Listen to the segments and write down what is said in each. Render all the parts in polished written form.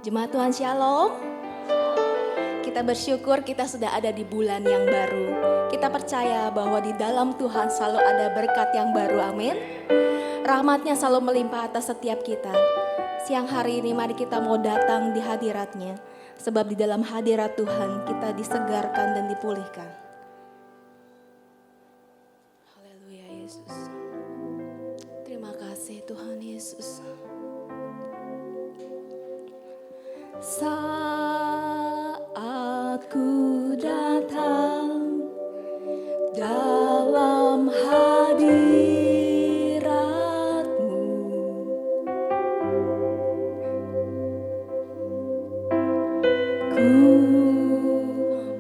Jemaat Tuhan Shalom. Kita bersyukur kita sudah ada di bulan yang baru. Kita percaya bahwa di dalam Tuhan selalu ada berkat yang baru, amin. Rahmatnya selalu melimpah atas setiap kita. Siang hari ini mari kita mau datang di hadiratnya. Sebab di dalam hadirat Tuhan kita disegarkan dan dipulihkan. Haleluya Yesus. Terima kasih Tuhan Yesus. Saat ku datang dalam hadirat-Mu, ku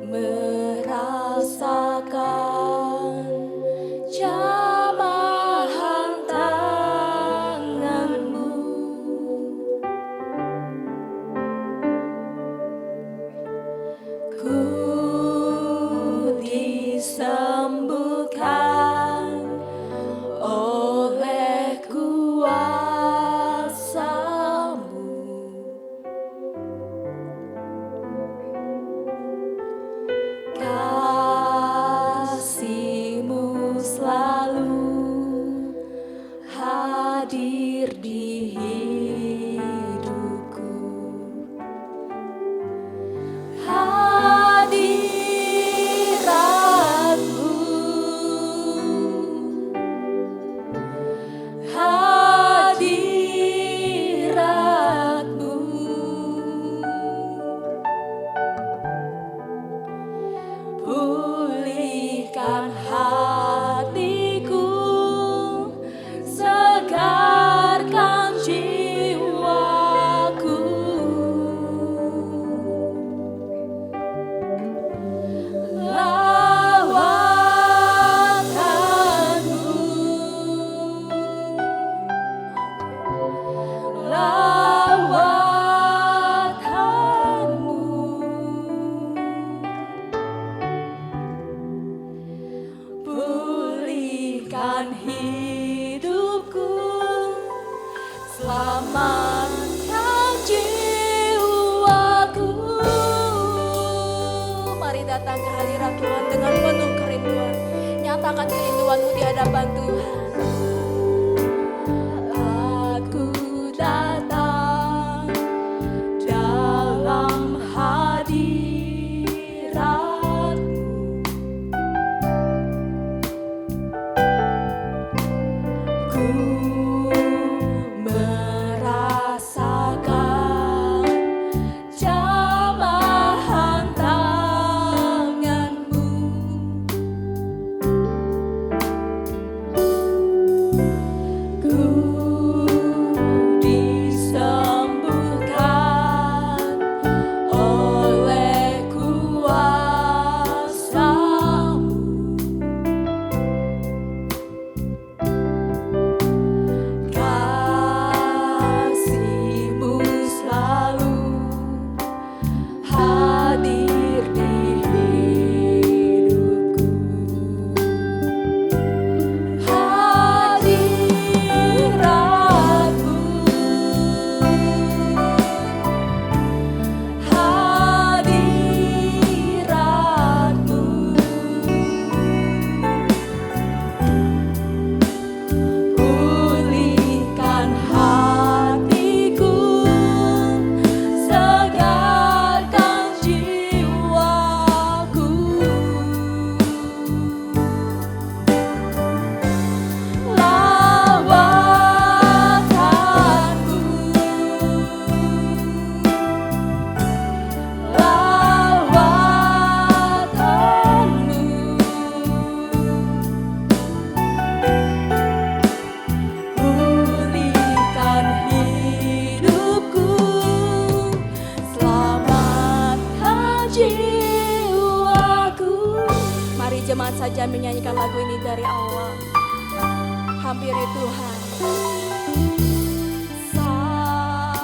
merasakan jamahan tangan-Mu. Ku disembuhkan oleh kuasa-Mu. Kasih-Mu selalu hadir di hidupku. Hadirat-Mu, hadirat-Mu, pulihkan hatiku, segarkan jiwaku. Lawakan-Mu, lawakan-Mu, pulihkan hidupku, selamatkan jiwaku. Mari datang ke hadirat Tuhan dengan penuh kerinduan. Nyatakan kerinduanmu di hadapan Tuhan. Aku datang dalam hadirat-Mu. Ku merasakan jamahan tangan-Mu. Ku disembuhkan oleh kuasa-Mu. Kasih-Mu selalu hadir di hidupku. Hadirat-Mu, hadirat-Mu, pulihkan hatiku, segarkan jiwaku. Lawakan-Mu, lawakan-Mu, pulihkan hidupku, selamatkan jiwaku. Mari jemaat saja menyanyikan lagu ini dari awal. Hampiri Tuhan. Saat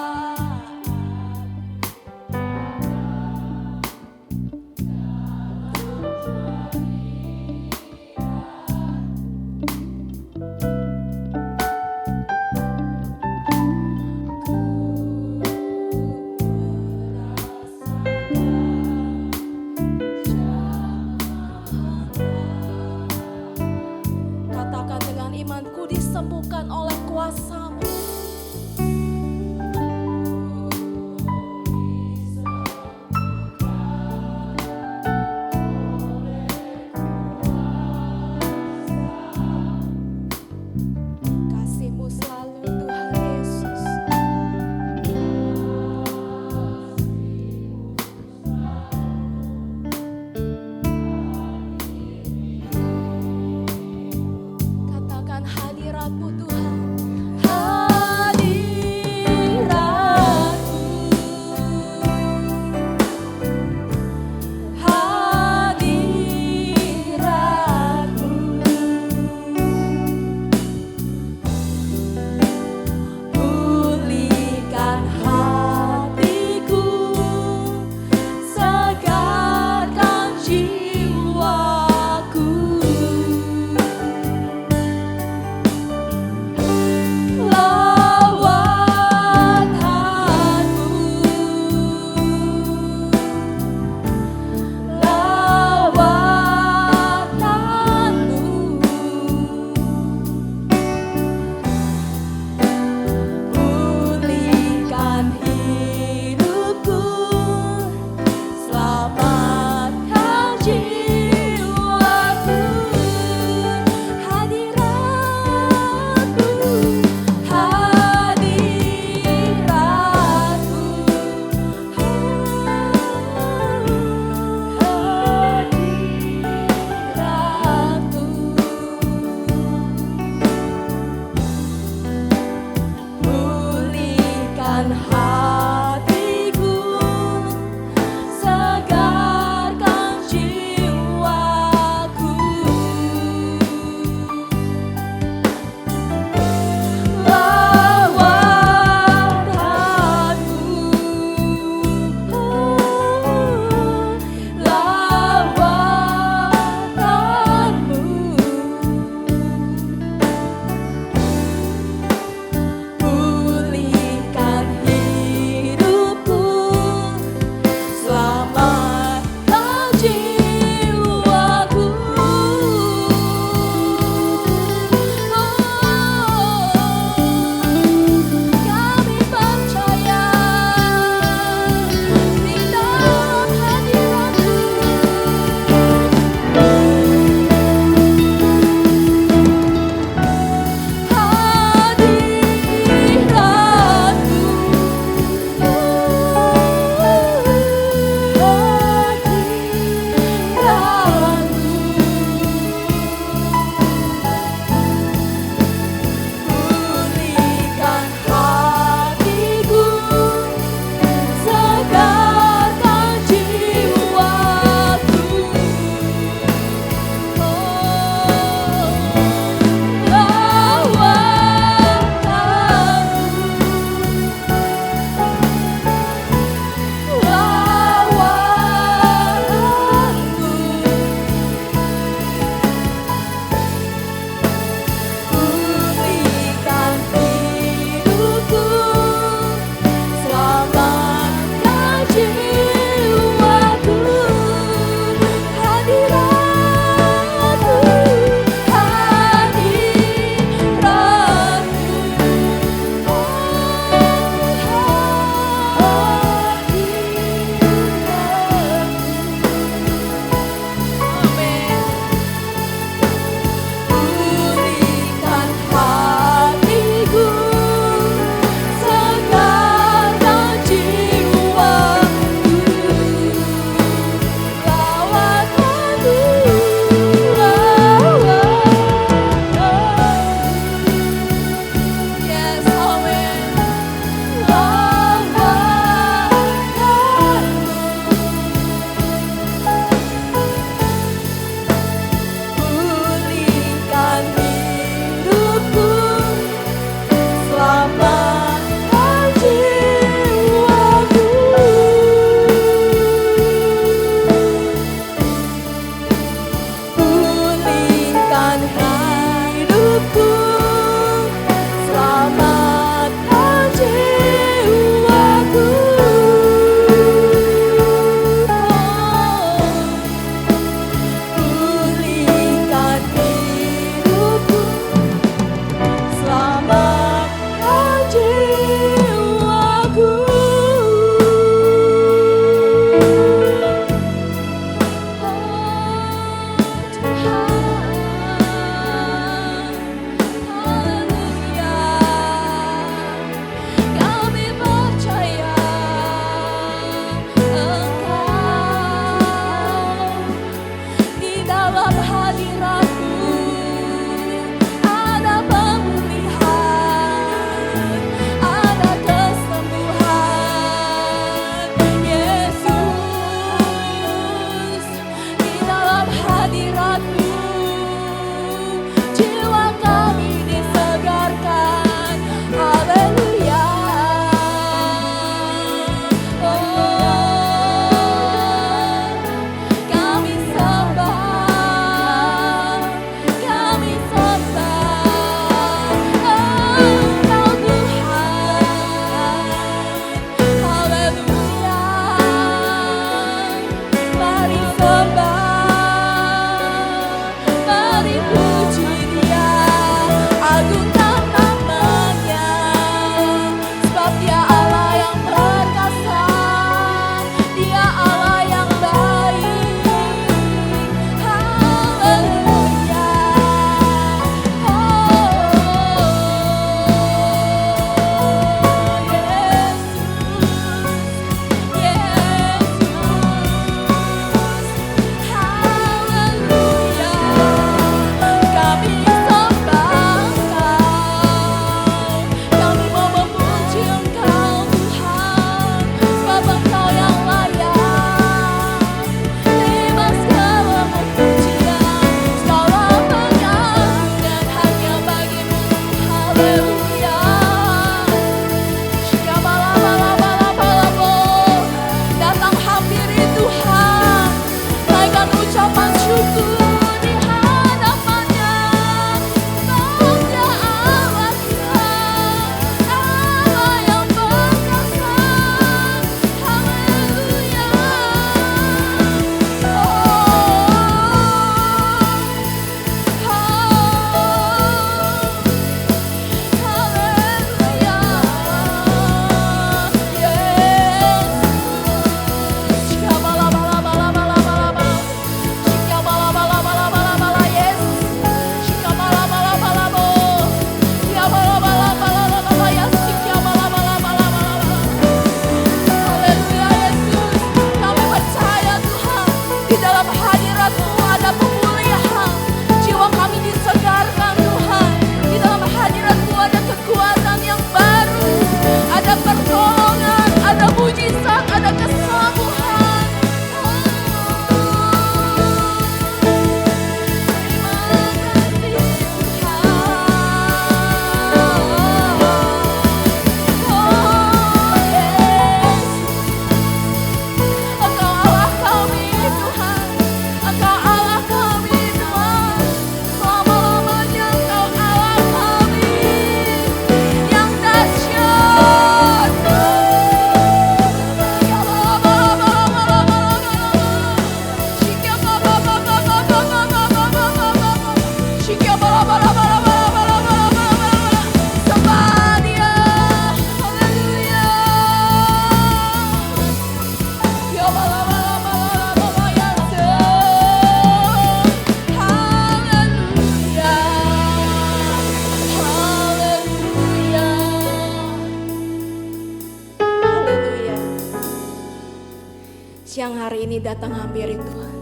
Siang hari ini datang hampiri Tuhan.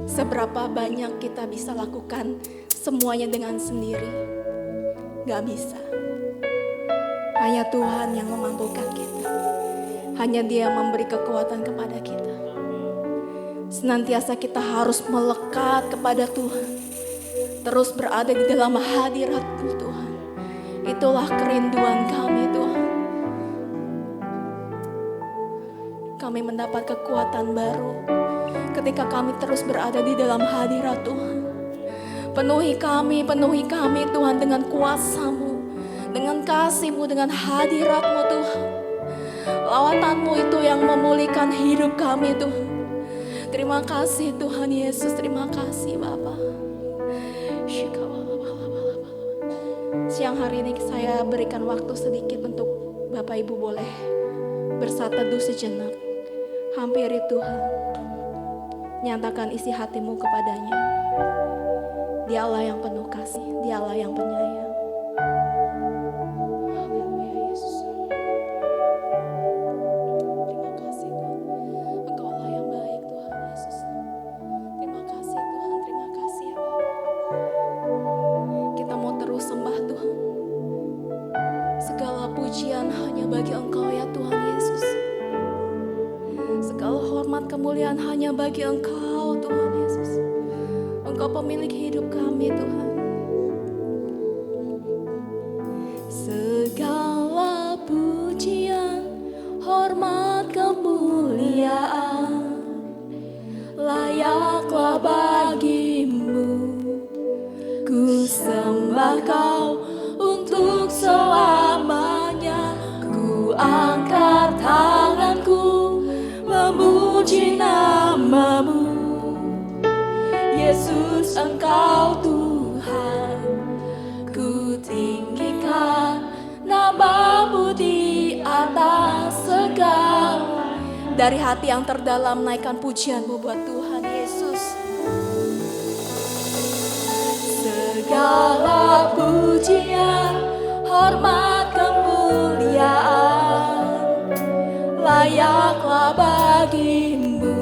Seberapa banyak kita bisa lakukan semuanya dengan sendiri? Gak bisa. Hanya Tuhan yang memampukan kita. Hanya Dia yang memberi kekuatan kepada kita. Senantiasa kita harus melekat kepada Tuhan. Terus berada di dalam hadirat-Mu Tuhan. Itulah kerinduan kami Tuhan. Kami mendapat kekuatan baru ketika kami terus berada di dalam hadirat Tuhan. Penuhi kami Tuhan dengan kuasa-Mu, dengan kasih-Mu, dengan hadirat-Mu Tuhan. Lawatan-Mu itu yang memulihkan hidup kami Tuhan. Terima kasih Tuhan Yesus, terima kasih Bapa. Siang hari ini saya berikan waktu sedikit untuk Bapak Ibu boleh bersatu teduh sejenak. Hampiri Tuhan. Nyatakan isi hatimu kepadanya. Dia Allah yang penuh kasih, Dia Allah yang penyayang. Haleluya Yesus. Terima kasih Tuhan. Engkau Allah yang baik Tuhan Yesus. Terima kasih Tuhan, terima kasih ya Bapa. Kita mau terus sembah Tuhan. Segala pujian hanya bagi Engkau ya Tuhan Yesus. Segala hormat kemuliaan hanya bagi Engkau Tuhan Yesus. Engkau pemilik hidup kami Tuhan. Segala pujian, hormat kemuliaan layaklah bagimu. Ku sembah Kau untuk selamanya. Ku angkat tanganku memuji nama-Mu. Yesus Engkau Tuhan. Ku tinggikan nama-Mu di atas segala. Dari hati yang terdalam naikkan pujian-Mu buat Tuhan Yesus. Segala pujian, hormat kemuliaan layaklah bagi-Mu.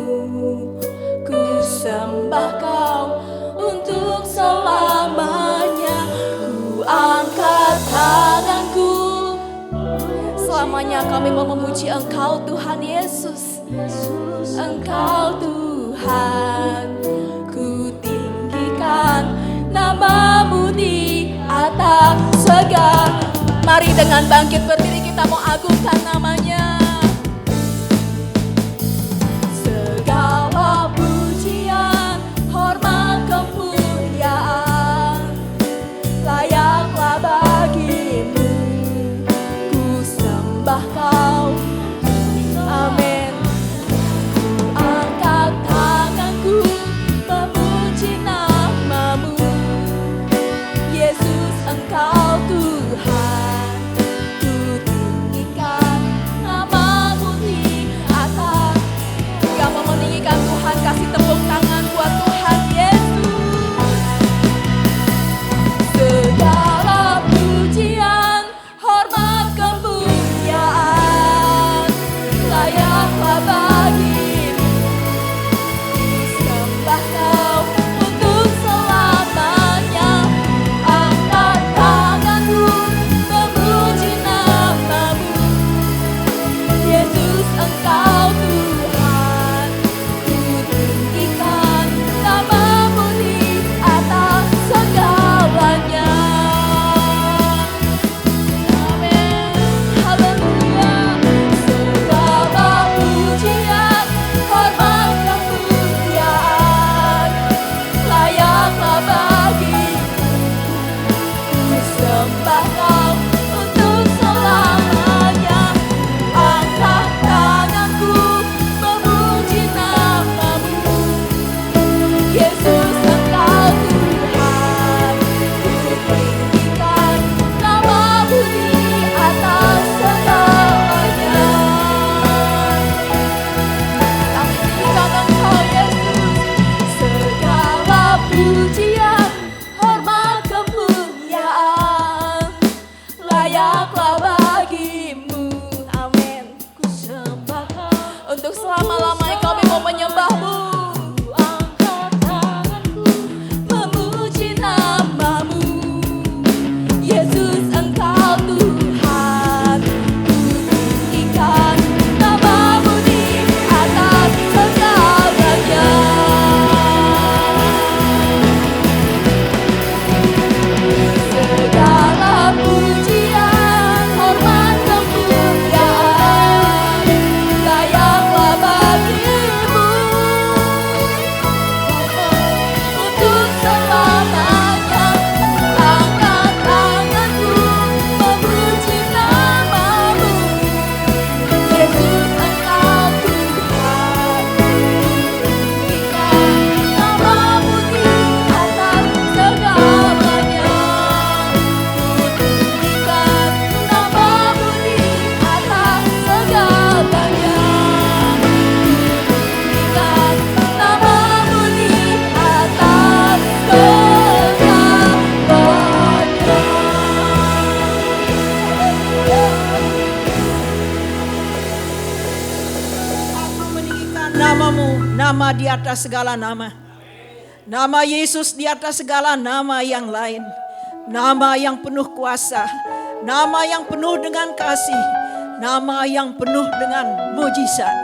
Ku sembah Kau untuk selamanya. Ku angkat tanganku. Selamanya kami mau memuji Engkau Tuhan Yesus. Engkau Tuhan. Ku tinggikan nama-Mu di atas segala. Mari dengan bangkit berdiri kita mau agungkan nama-Nya. Segala pujian, hormat kemuliaan layaklah bagi-Mu. Ku sembah Kau. Amin. Ku angkat tanganku memuji nama-Mu. Yesus Engkau Tuhan. Ku tinggikan selama-lamanya kami mau menyembah-Mu. Angkat tanganku memuji nama-Mu, Yesus Engkau Tuhan. Tinggikan nama-Mu di atas segalanya. Segala pujian, hormat, kemuliaan layaklah bagi-Mu untuk selamanya. Angkat tanganku memuji nama-Mu, Yesus Engkau Tuhan. Tinggikan nama-Mu di atas segalanya. Tinggikan nama-Mu di atas segalanya. Tinggikan nama-Mu di atas Aku meninggikan nama-Mu, nama di atas segala nama. Nama Yesus di atas segala nama yang lain. Nama yang penuh kuasa, nama yang penuh dengan kasih, nama yang penuh dengan mujizat.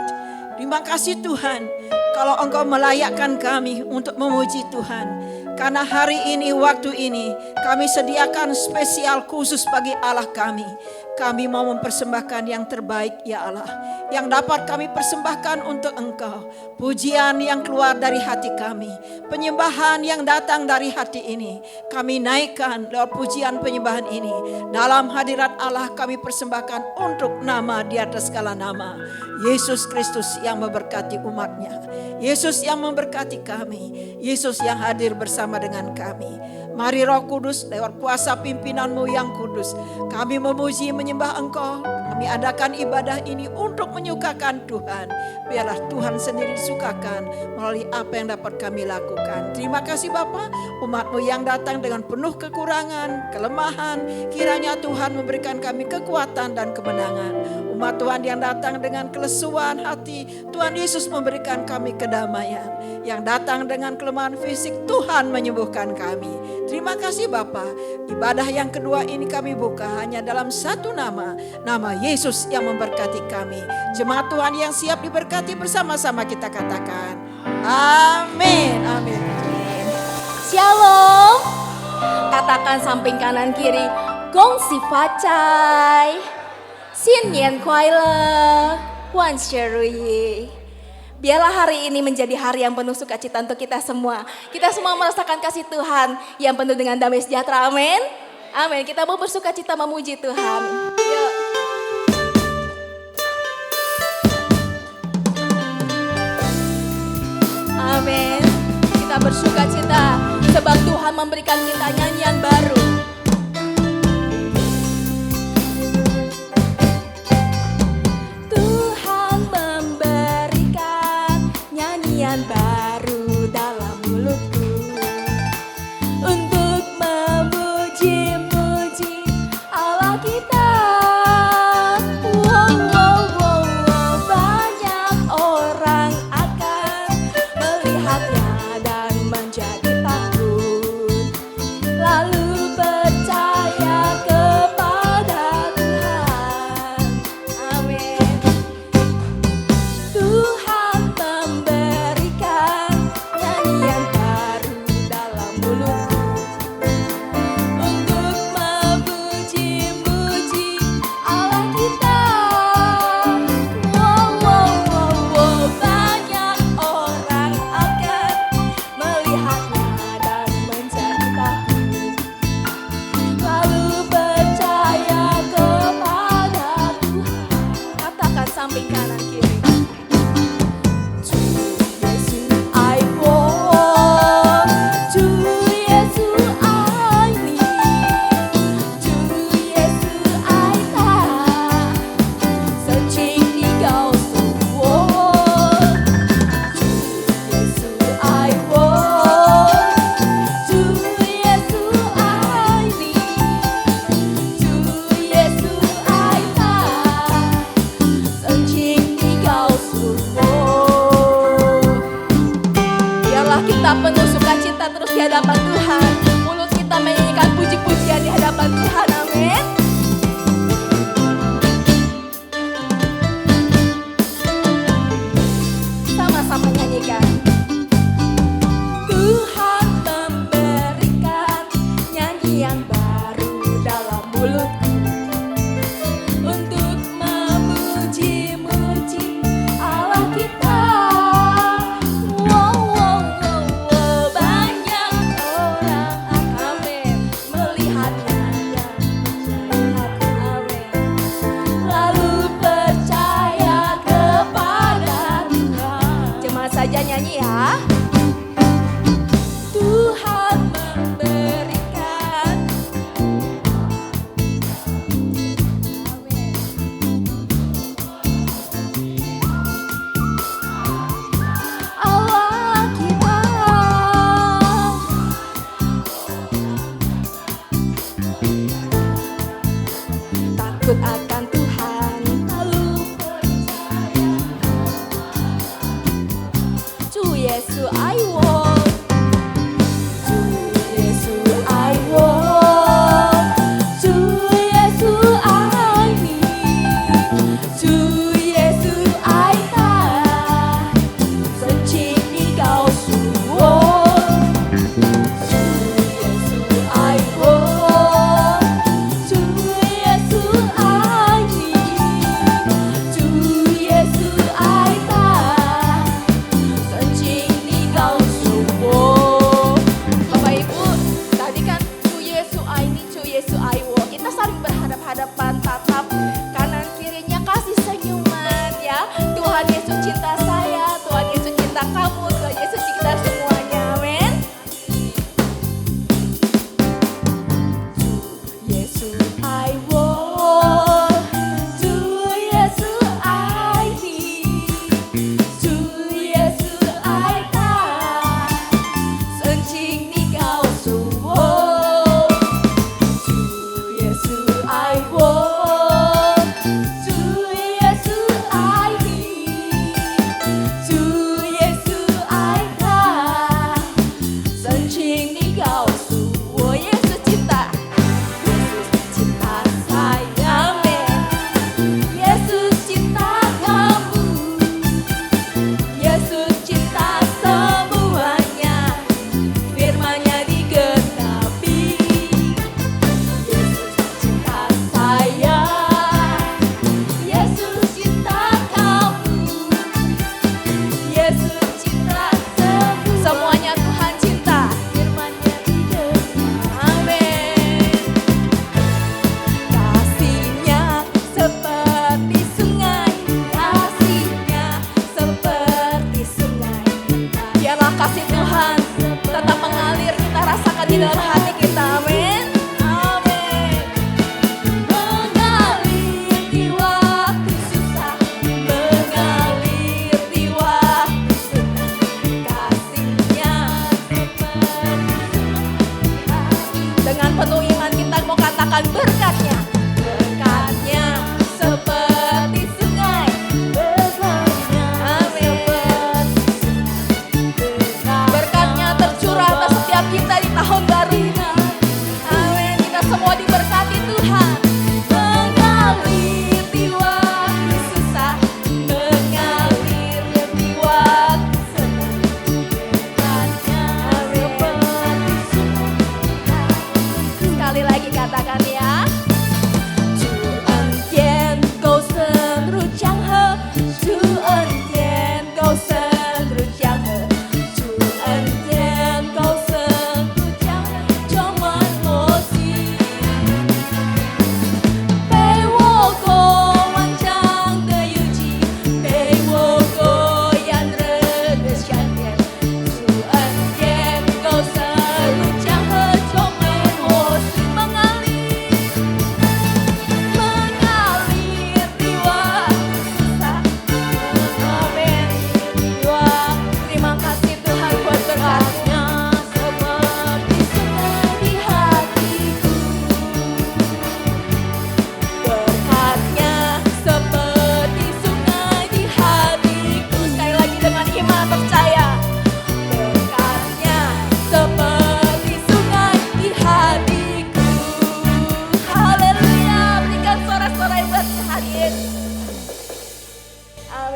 Terima kasih Tuhan, kalau Engkau melayakkan kami untuk memuji Tuhan. Karena hari ini, waktu ini, kami sediakan spesial khusus bagi Allah kami. Kami mau mempersembahkan yang terbaik ya Allah, yang dapat kami persembahkan untuk Engkau. Pujian yang keluar dari hati kami, penyembahan yang datang dari hati ini, kami naikkan lewat pujian penyembahan ini. Dalam hadirat Allah kami persembahkan untuk nama di atas segala nama, Yesus Kristus yang memberkati umatnya, Yesus yang memberkati kami, Yesus yang hadir bersama dengan kami. Mari Roh Kudus lewat kuasa pimpinan-Mu yang kudus, kami memuji menyembah Engkau. Kami adakan ibadah ini untuk menyukakan Tuhan. Biarlah Tuhan sendiri disukakan melalui apa yang dapat kami lakukan. Terima kasih Bapa, umat-Mu yang datang dengan penuh kekurangan, kelemahan, kiranya Tuhan memberikan kami kekuatan dan kemenangan. Umat Tuhan yang datang dengan kelesuan hati, Tuhan Yesus memberikan kami kedamaian. Yang datang dengan kelemahan fisik, Tuhan menyembuhkan kami. Terima kasih Bapa. Ibadah yang kedua ini kami buka hanya dalam satu nama, nama Yesus yang memberkati kami. Jemaat Tuhan yang siap diberkati bersama-sama kita katakan, amin, amin. Shalom. Katakan samping kanan kiri, Gong Si Fa Cai, Xin Nian Kuai Le, Wan Xue Ruyi. Biarlah hari ini menjadi hari yang penuh sukacita untuk kita semua. Kita semua merasakan kasih Tuhan yang penuh dengan damai sejahtera. Amin. Amin. Kita mau bersukacita memuji Tuhan. Yuk. Amin. Kita bersukacita sebab Tuhan memberikan kita nyanyian baru. Tuhan memberikan nyanyian baru dalam mulutku untuk memuji-muji Allah kita. Wow, wow, wow, wow. Banyak orang akan melihatnya dan menjadi takut, lalu percaya kepada Tuhan. Amin. Tuhan memberikan nyanyian baru dalam mulutku untuk memuji-muji Allah kita. Wow, wow, wow, wow. Banyak orang akan melihatnya dan menjadi takut, lalu percaya kepada Tuhan. Katakan samping kanan kiri. 주 예수 아이고, 주 예수 아이니, 주 예수 아이다, 선칭 네가 없고. 주 예수 아이고, 주 예수 아이니, 주 예수 아이다, 선칭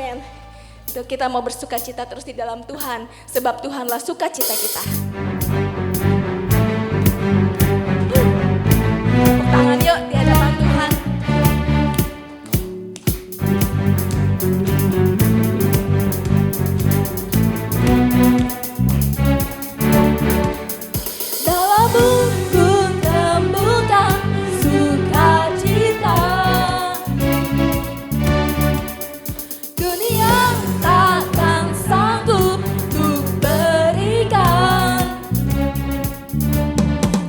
Amin. Itu kita mau bersuka cita terus di dalam Tuhan, sebab Tuhanlah sukacita kita. Tepuk tangan yuk di hadapan Tuhan. Dalam buku terbuka sukacita, dunia takkan sanggup untuk berikan.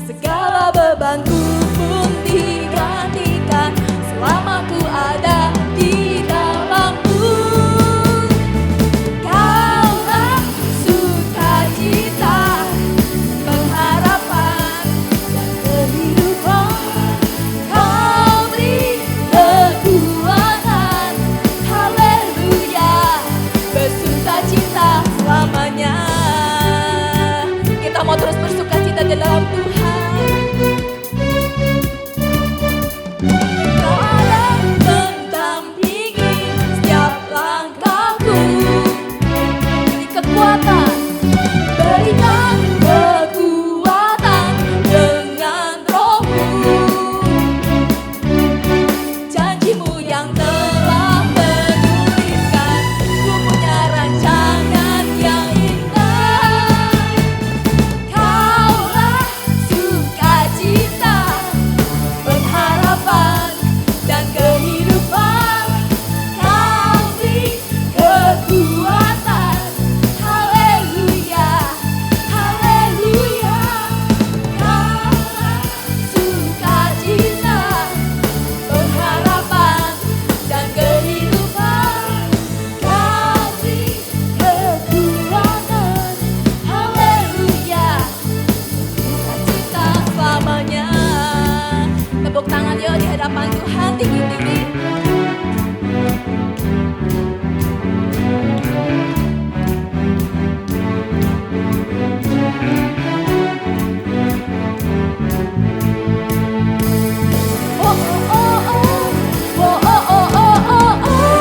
Segala bebanku pun digantikan selama ku ada di dalammu. Kaulah sukacita, pengharapan dan kehidupan. Kau beri kekuatan, haleluya, bersukacita selamanya. Kita mau terus bersukacita di dalam Tuhan. Kau ada mendampingi setiap langkahku, beri kekuatan, berikan kekuatan dengan Roh-Mu. Janjimu yang telah menuliskan, ku punya rancangan yang indah. Kaulah sukacita, pengharapan dan kehidupan. Kau beri kekuatan, haleluya, haleluya. Kaulah sukacita, pengharapan dan kehidupan. Kau beri kekuatan, haleluya, sukacita selamanya. Tepuk tangan yuk di hadapan Tuhan tinggi-tinggi. Oh oh oh oh, oh oh oh oh oh oh,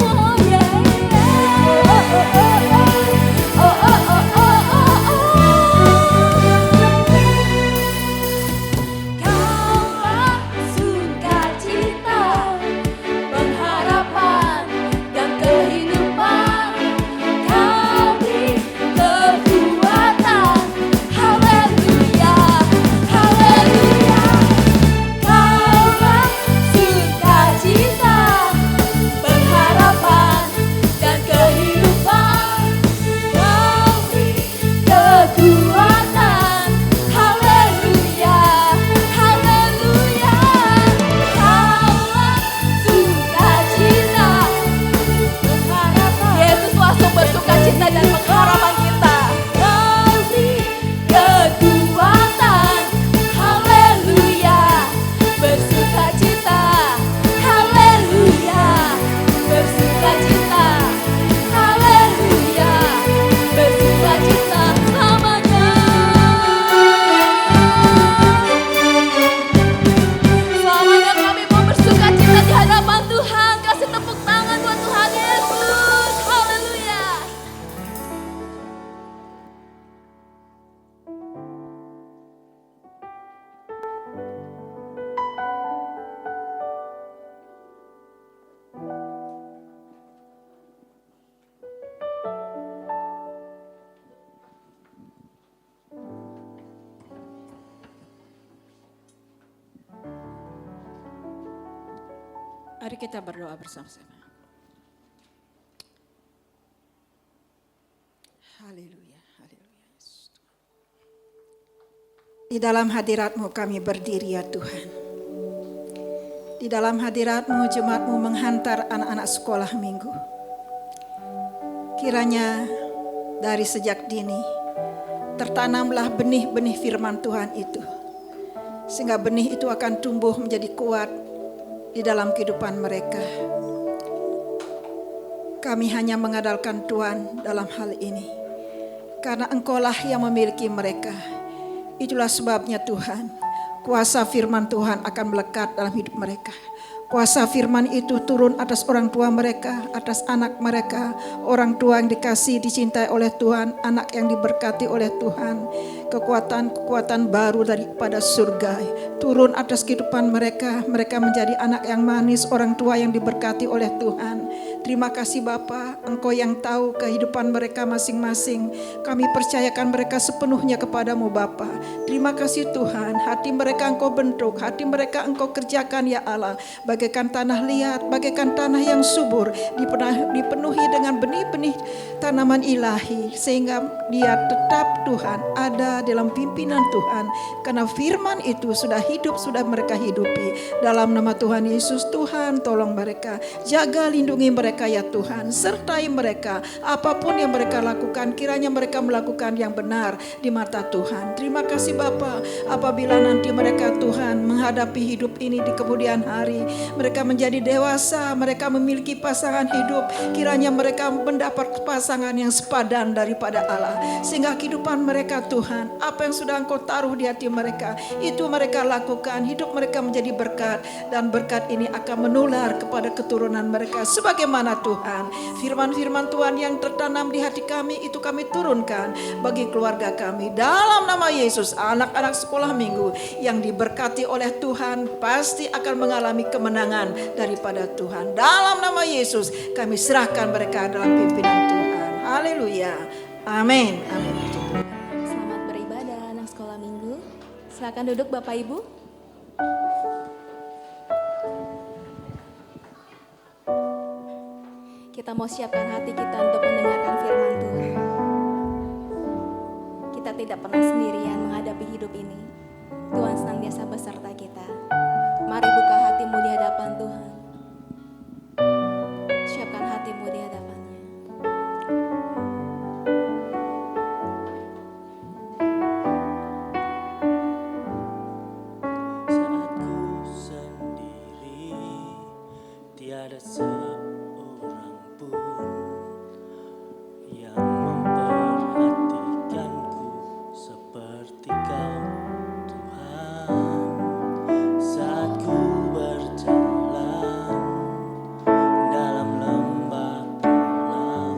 oh yeah yeah, oh oh oh oh oh oh. Kaulah sukacita, pengharapan dan kehidupan. Kau beri kekuatan, haleluya, haleluya. Kaulah sukacita, pengharapan dan kehidupan. Kau beri kekuatan, haleluya, haleluya. Kaulah sukacita, pengharapan. Yesus langsung bersukacita dan pengharapan kita. Kau beri kekuatan, haleluya, bersukacita, haleluya, bersukacita, haleluya, bersukacita selamanya. Selamanya kami mau bersukacita di hadapan Tuhan. Kasih tepuk tangan buat Tuhan Yesus. Haleluya. Mari kita berdoa bersama-sama. Haleluya, haleluya. Yesus. Di dalam hadirat-Mu kami berdiri ya Tuhan. Di dalam hadirat-Mu jemaat-Mu menghantar anak-anak sekolah minggu. Kiranya dari sejak dini tertanamlah benih-benih firman Tuhan itu. Sehingga benih itu akan tumbuh menjadi kuat di dalam kehidupan mereka. Kami hanya mengandalkan Tuhan dalam hal ini, karena Engkaulah yang memiliki mereka. Itulah sebabnya Tuhan, kuasa firman Tuhan akan melekat dalam hidup mereka. Kuasa firman itu turun atas orang tua mereka, atas anak mereka, orang tua yang dikasihi, dicintai oleh Tuhan, anak yang diberkati oleh Tuhan. Kekuatan baru daripada surga turun atas kehidupan mereka. Mereka menjadi anak yang manis, orang tua yang diberkati oleh Tuhan. Terima kasih Bapa, Engkau yang tahu kehidupan mereka masing-masing. Kami percayakan mereka sepenuhnya kepadamu Bapa. Terima kasih Tuhan, hati mereka Engkau bentuk, hati mereka Engkau kerjakan ya Allah. Bagaikan tanah liat, bagaikan tanah yang subur, dipenuhi dengan benih-benih tanaman ilahi. Sehingga dia tetap Tuhan ada dalam pimpinan Tuhan. Karena firman itu sudah hidup, sudah mereka hidupi. Dalam nama Tuhan Yesus, Tuhan tolong mereka, jaga lindungi mereka ya Tuhan. Sertai mereka, apapun yang mereka lakukan, kiranya mereka melakukan yang benar di mata Tuhan. Terima kasih Bapa, apabila nanti mereka Tuhan menghadapi hidup ini di kemudian hari, mereka menjadi dewasa, mereka memiliki pasangan hidup, kiranya mereka mendapat pasangan yang sepadan daripada Allah. Sehingga kehidupan mereka Tuhan, apa yang sudah Engkau taruh di hati mereka, itu mereka lakukan, hidup mereka menjadi berkat. Dan berkat ini akan menular kepada keturunan mereka. Sebagaimana Tuhan, firman-firman Tuhan yang tertanam di hati kami, itu kami turunkan bagi keluarga kami. Dalam nama Yesus, anak-anak sekolah minggu yang diberkati oleh Tuhan pasti akan mengalami kemenangan daripada Tuhan. Dalam nama Yesus, kami serahkan mereka dalam pimpinan Tuhan. Haleluya. Amin. Amin. Selamat beribadah anak sekolah minggu. Silakan duduk Bapak Ibu. Kita mau siapkan hati kita untuk mendengarkan firman Tuhan. Kita tidak pernah sendirian menghadapi hidup ini. Tuhan senantiasa beserta kita. Mari buka hatimu di hadapan Tuhan. Siapkan hatimu di hadapannya. Saat ku sendiri, tiada seorang pun yang memperhatikanku seperti Kau Tuhan. Saat ku berjalan dalam lembah kelam,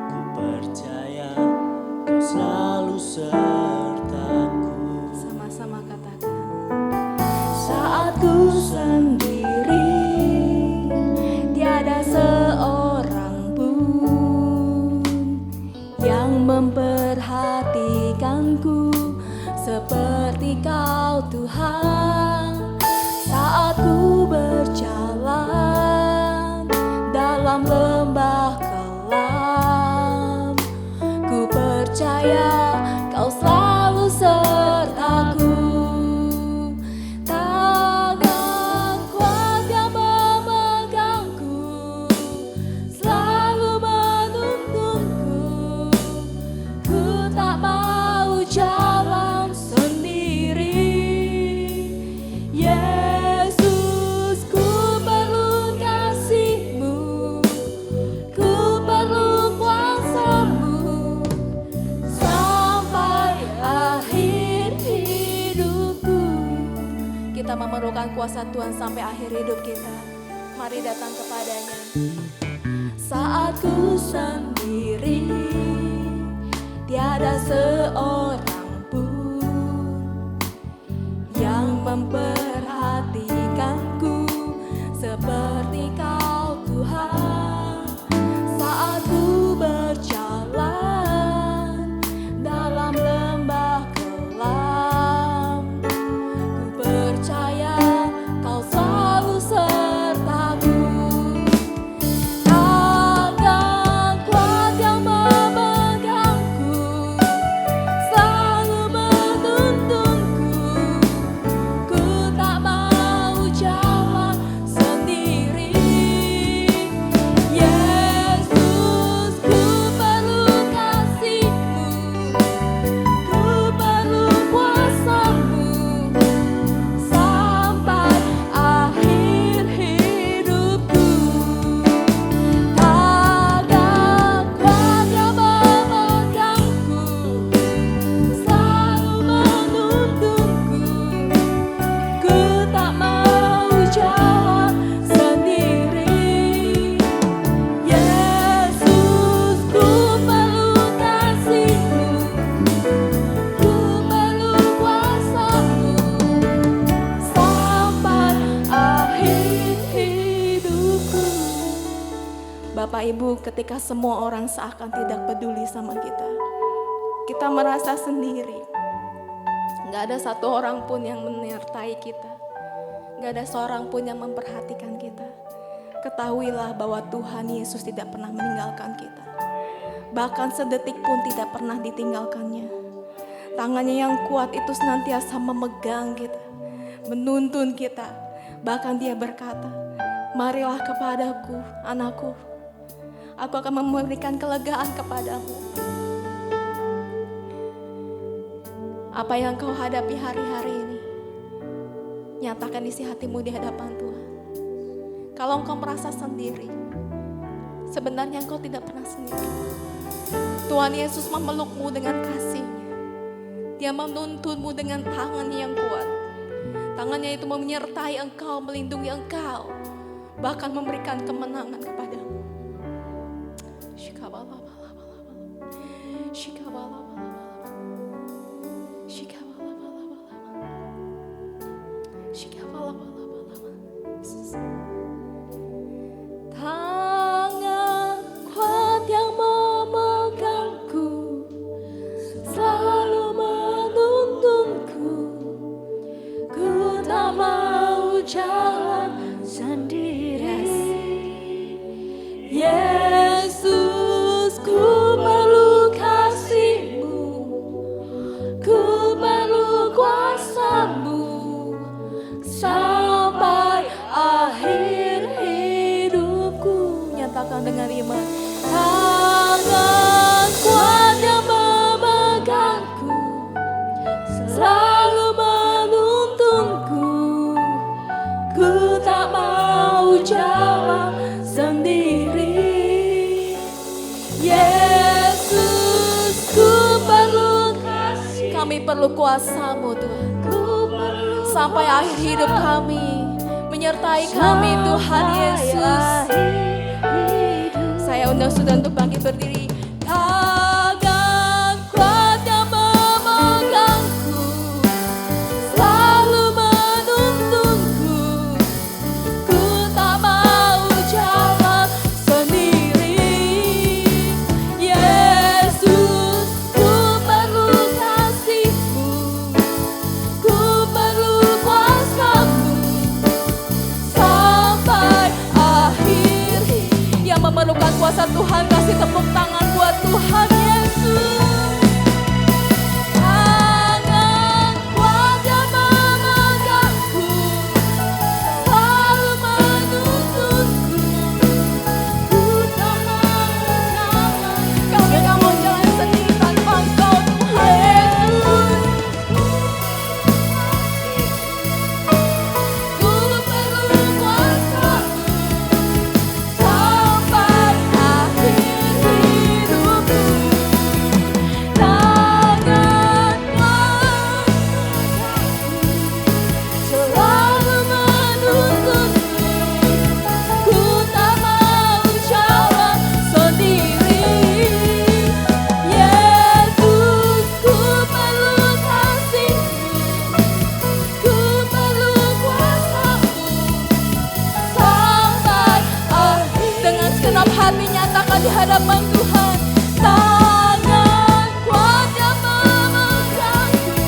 ku percaya Kau selalu sertaku. Sama-sama katakan. Saat ku sendiri, tiada seorang pun yang memperhatikanku seperti Kau Tuhan. Saat ku berjalan dalam lembah kelam, ku percaya Kau selalu sertaku. Tangan kuat yang memegangku, selalu menuntunku. Ku tak mau jalan sendiri. Yesus, ku perlu kasih-Mu, ku perlu kuasa-Mu sampai akhir hidupku. Kita memerlukan kuasa Tuhan sampai akhir hidup kita. Mari datang kepadanya. Saat ku sendiri, tiada seorang pun yang memperhatikanku seperti Kau Tuhan. Saat ku berjalan dalam lembah kelam, ku percaya Kau selalu sertaku. Tangan kuat yang memegangku, selalu menuntunku. Ku Bapak Ibu, ketika semua orang seakan tidak peduli sama kita, kita merasa sendiri. Gak ada satu orang pun yang menyertai kita. Gak ada seorang pun yang memperhatikan kita. Ketahuilah bahwa Tuhan Yesus tidak pernah meninggalkan kita. Bahkan sedetik pun tidak pernah ditinggalkannya. Tangannya yang kuat itu senantiasa memegang kita, menuntun kita. Bahkan Dia berkata, marilah kepadaku anakku, aku akan memberikan kelegaan kepadamu. Apa yang kau hadapi hari-hari ini, nyatakan isi hatimu di hadapan Tuhan. Kalau engkau merasa sendiri, sebenarnya engkau tidak pernah sendiri. Tuhan Yesus memelukmu dengan kasih-Nya. Dia menuntunmu dengan tangannya yang kuat. Tangannya itu menyertai engkau, melindungi engkau, bahkan memberikan kemenangan kepadamu. Tangan kuat yang memegangku, selalu menuntunku. Ku tak mau jalan sendiri. Yesus, ku perlu kasih-Mu, ku perlu kuasa-Mu sampai akhir hidupku. Nyatakan dengan iman. Tangan kuat yang memegangku, selalu menuntunku. Ku tak mau jalan sendiri. Yesus, ku perlu kasih. Kami perlu kuasa-Mu Tuhan. Sampai akhir hidup kami, menyertai kami Tuhan Yesus. Saya undang saudara untuk bangkit berdiri. Tangan kuat yang memegangku, selalu menuntunku. Ku tak mau jalan sendiri. Yesus, ku perlu kasih-Mu, ku perlu kuasa-Mu sampai akhir. Yang memerlukan kuasa Tuhan, kasih tepuk tangan buat Tuhan Yesus. Tangan kuat yang memegangku, selalu menuntunku. Ku tak mau jalan. Kami tak mau jalan sendiri tanpa Engkau Tuhan Yesus. Ku perlu kuasa-Mu sampai akhir hidupku. Tangan kuat selalu menuntunku. Ku tak mau jalan sendiri. Yesus, ku perlu kasih-Mu, ku perlu kuasa-Mu sampai akhir. Dengan segenap hati nyatakan di hadapan Tuhan. Tangan kuat yang memegangku,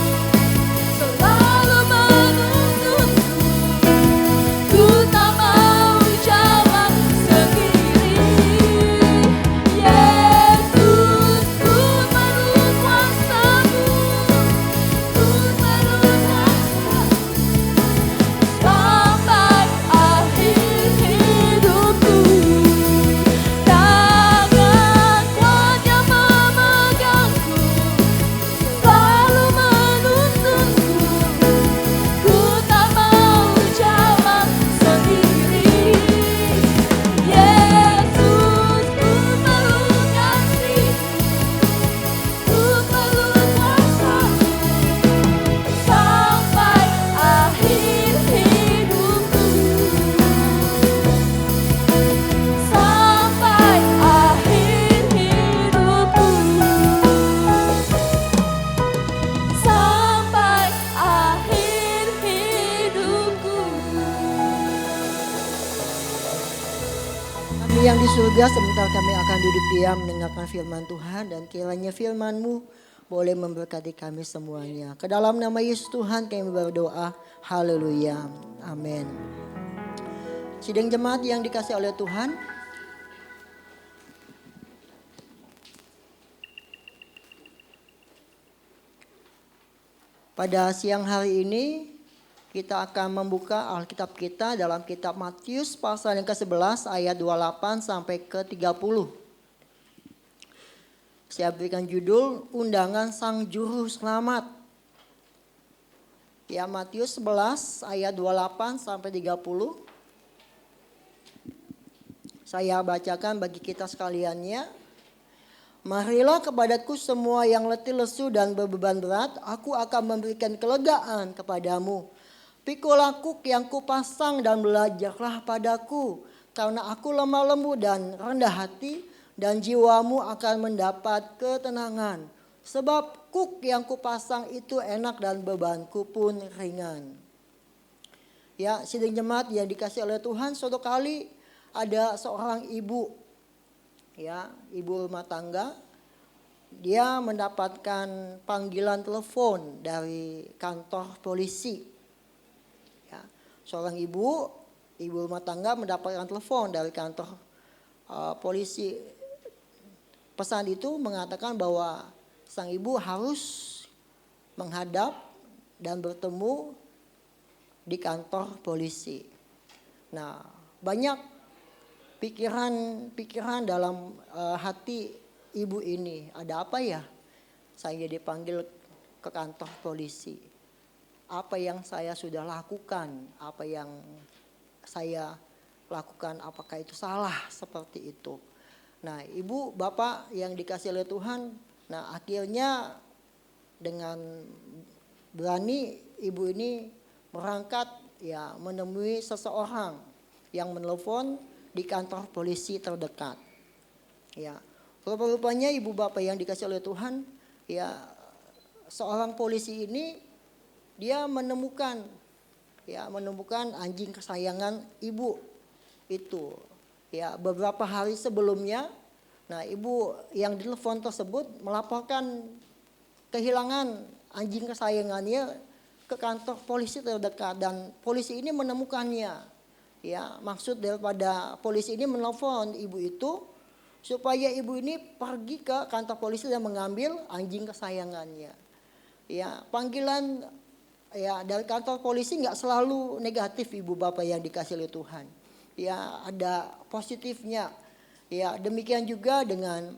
selalu menuntunku. Ku tak mau jalan sendiri. Yesus, ku perlu kuasa-Mu, ku perlu kuasa-Mu sampai akhir hidupku. Tangan kuat yang di surga, sebentar kami akan duduk diam mendengarkan firman Tuhan, dan kiranya firman-Mu boleh memberkati kami semuanya. Ke dalam nama Yesus Tuhan kami berdoa. Haleluya. Amin. Sidang jemaat yang dikasih oleh Tuhan, pada siang hari ini kita akan membuka Alkitab kita dalam kitab Matius pasal yang ke-11 ayat 28 sampai ke 30. Saya berikan judul Undangan Sang Juru Selamat. Ya, Matius 11 ayat 28 sampai 30. Saya bacakan bagi kita sekaliannya. Marilah kepadaku semua yang letih lesu dan berbeban berat, aku akan memberikan kelegaan kepadamu. Pikulah kuk yang kupasang dan belajarlah padaku, karena aku lemah lembut dan rendah hati, dan jiwamu akan mendapat ketenangan. Sebab kuk yang kupasang itu enak dan bebanku pun ringan. Ya, sidang jemaat yang dikasih oleh Tuhan, suatu kali ada seorang ibu, ya, ibu rumah tangga. Dia mendapatkan panggilan telepon dari kantor polisi. Ya, seorang ibu rumah tangga mendapatkan telepon dari kantor polisi. Pesan itu mengatakan bahwa sang ibu harus menghadap dan bertemu di kantor polisi. Nah, banyak pikiran dalam hati ibu ini. Ada apa ya? Saya dipanggil ke kantor polisi. Apa yang saya sudah lakukan? Apa yang saya lakukan? Apakah itu salah seperti itu? Nah, ibu, bapak yang dikasih oleh Tuhan, nah akhirnya dengan berani ibu ini berangkat ya menemui seseorang yang menelpon di kantor polisi terdekat. Ya, rupa-rupanya ibu bapak yang dikasih oleh Tuhan, ya seorang polisi ini dia menemukan anjing kesayangan ibu itu. Ya, beberapa hari sebelumnya, nah ibu yang ditelepon tersebut melaporkan kehilangan anjing kesayangannya ke kantor polisi terdekat, dan polisi ini menemukannya. Ya, maksud daripada polisi ini menelpon ibu itu supaya ibu ini pergi ke kantor polisi dan mengambil anjing kesayangannya. Ya, panggilan ya dari kantor polisi nggak selalu negatif, ibu bapak yang dikasih oleh Tuhan. Ya, ada positifnya. Ya, demikian juga dengan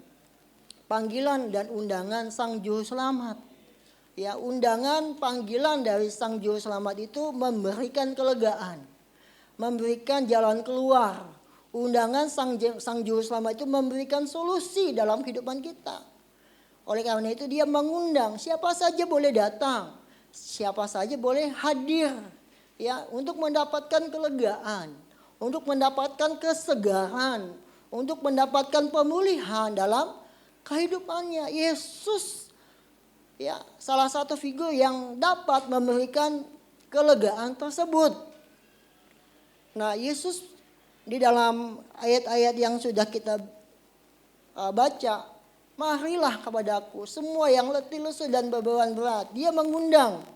panggilan dan undangan Sang Juru Selamat. Ya, undangan panggilan dari Sang Juru Selamat itu memberikan kelegaan, memberikan jalan keluar. Undangan Sang Juru Selamat itu memberikan solusi dalam kehidupan kita. Oleh karena itu dia mengundang siapa saja boleh datang, siapa saja boleh hadir, ya, untuk mendapatkan kelegaan, untuk mendapatkan kesegaran, untuk mendapatkan pemulihan dalam kehidupannya. Yesus, ya, salah satu figur yang dapat memberikan kelegaan tersebut. Nah, Yesus di dalam ayat-ayat yang sudah kita baca, marilah kepadaku semua yang letih lesu dan beban berat. Dia mengundang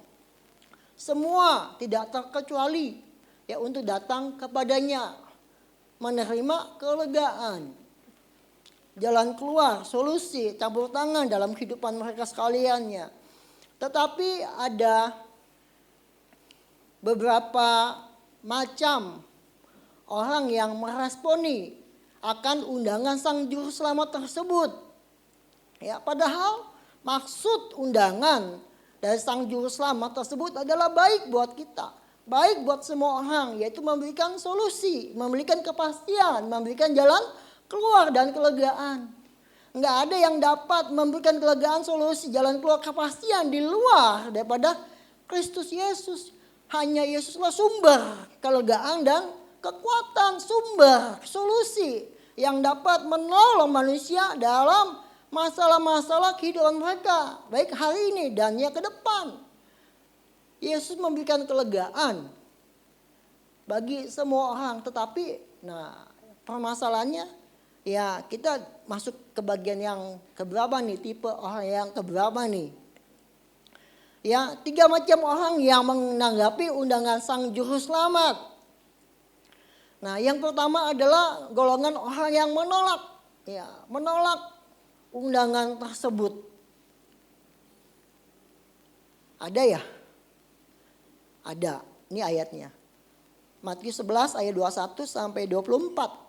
semua tidak terkecuali ya untuk datang kepadanya, menerima kelegaan, jalan keluar, solusi, campur tangan dalam kehidupan mereka sekaliannya. Tetapi ada beberapa macam orang yang meresponi akan undangan Sang Juru Selamat tersebut. Ya, padahal maksud undangan dari Sang Juru Selamat tersebut adalah baik buat kita, baik buat semua orang, yaitu memberikan solusi, memberikan kepastian, memberikan jalan keluar dan kelegaan. Enggak ada yang dapat memberikan kelegaan, solusi, jalan keluar, kepastian di luar daripada Kristus Yesus. Hanya Yesuslah sumber kelegaan dan kekuatan, sumber solusi yang dapat menolong manusia dalam masalah-masalah kehidupan mereka, baik hari ini dan yang ke depan. Yesus memberikan kelegaan bagi semua orang, tetapi nah permasalahannya Ya, kita masuk ke bagian yang keberapa nih? Tipe orang yang keberapa nih? Ya, 3 macam orang yang menanggapi undangan Sang Juru Selamat. Nah, yang pertama adalah golongan orang yang menolak. Ya, menolak undangan tersebut. Ada ya? Ada. Ini ayatnya. Matius 11 ayat 21 sampai 24.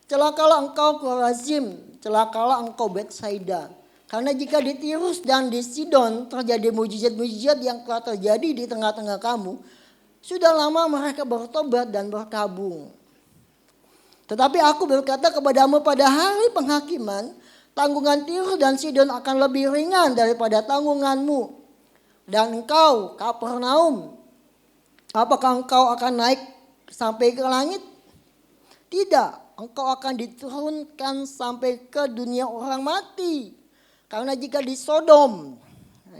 Celakalah engkau Korazim, celakalah engkau Betsaida. Karena jika di Tirus dan di Sidon terjadi mujizat-mujizat yang telah terjadi di tengah-tengah kamu, sudah lama mereka bertobat dan berkabung. Tetapi aku berkata kepadamu, pada hari penghakiman, tanggungan Tirus dan Sidon akan lebih ringan daripada tanggunganmu. Dan engkau, Kapernaum, apakah engkau akan naik sampai ke langit? Tidak, engkau akan diturunkan sampai ke dunia orang mati. Karena jika di Sodom,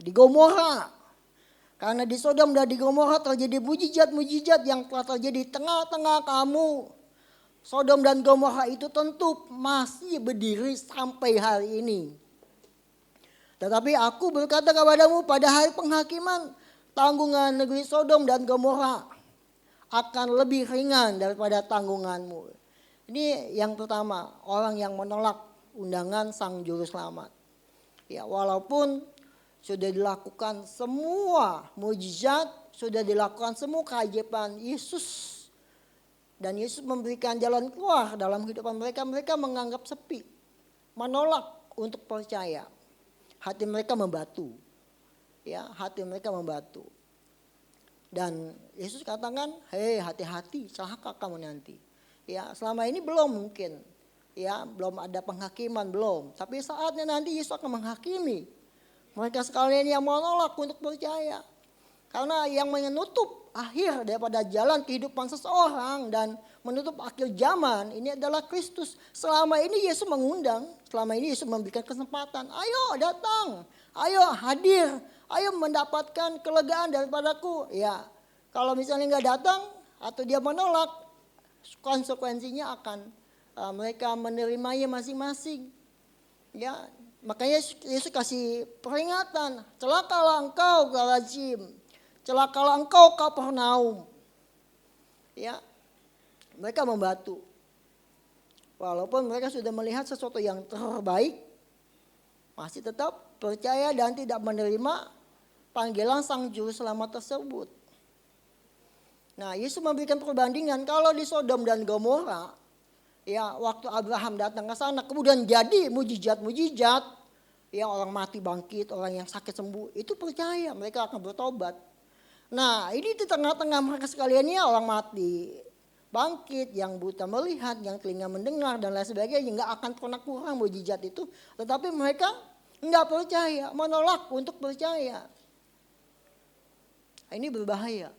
di Gomora, karena di Sodom dan di Gomora terjadi mujizat-mujizat yang telah terjadi di tengah-tengah kamu. Sodom dan Gomora itu tentu masih berdiri sampai hari ini. Tetapi aku berkata kepadamu, pada hari penghakiman, tanggungan negeri Sodom dan Gomora akan lebih ringan daripada tanggunganmu. Ini yang pertama, orang yang menolak undangan Sang Juru Selamat. Ya, walaupun sudah dilakukan semua mujizat, sudah dilakukan semua keajaiban Yesus, dan Yesus memberikan jalan keluar dalam kehidupan mereka, mereka menganggap sepi, menolak untuk percaya. Hati mereka membatu. Ya, hati mereka membatu. Dan Yesus katakan, hei hati-hati, celaka kamu nanti. Ya, selama ini belum mungkin. Ya, belum ada penghakiman, belum. Tapi saatnya nanti Yesus akan menghakimi mereka sekalian yang menolak untuk percaya. Karena yang menutup akhir daripada jalan kehidupan seseorang dan menutup akhir zaman ini adalah Kristus. Selama ini Yesus mengundang, selama ini Yesus memberikan kesempatan. Ayo datang, ayo hadir, ayo mendapatkan kelegaan daripadaku. Ya, kalau misalnya nggak datang atau dia menolak, konsekuensinya akan mereka menerimanya masing-masing. Ya, makanya Yesus kasih peringatan, celakalah engkau Korazim, celakalah engkau Kapernaum. Ya, mereka membatu. Walaupun mereka sudah melihat sesuatu yang terbaik, masih tetap percaya dan tidak menerima panggilan Sang Juru Selamat tersebut. Nah, Yesus memberikan perbandingan kalau di Sodom dan Gomora, ya, waktu Abraham datang ke sana, kemudian jadi mujizat-mujizat, ya, orang mati bangkit, orang yang sakit sembuh, itu percaya mereka akan bertobat. Nah, ini di tengah-tengah mereka sekalian, ya, orang mati bangkit, yang buta melihat, yang telinga mendengar dan lain sebagainya, nggak akan pernah kurang mujizat itu. Tetapi mereka nggak percaya, menolak untuk percaya. Ini berbahaya.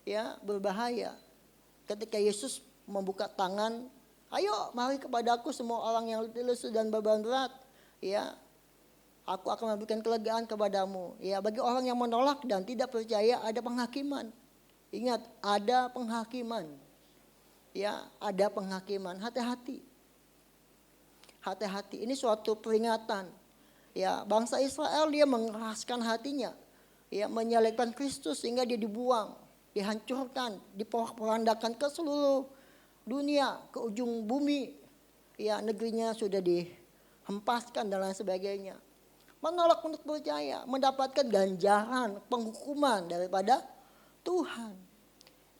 Ya, berbahaya. Ketika Yesus membuka tangan, ayo mari kepadaku semua orang yang letih lesu dan beban berat, ya, aku akan memberikan kelegaan kepadamu. Ya, bagi orang yang menolak dan tidak percaya ada penghakiman. Ingat, ada penghakiman. Ya, ada penghakiman. Hati-hati. Hati-hati. Ini suatu peringatan. Ya, bangsa Israel dia mengeraskan hatinya. Ya, menyalibkan Kristus sehingga dia dibuang, dihancurkan, diporak-porandakan ke seluruh dunia, ke ujung bumi. Ya, negerinya sudah dihempaskan dan lain sebagainya. Menolak untuk percaya, mendapatkan ganjaran, penghukuman daripada Tuhan.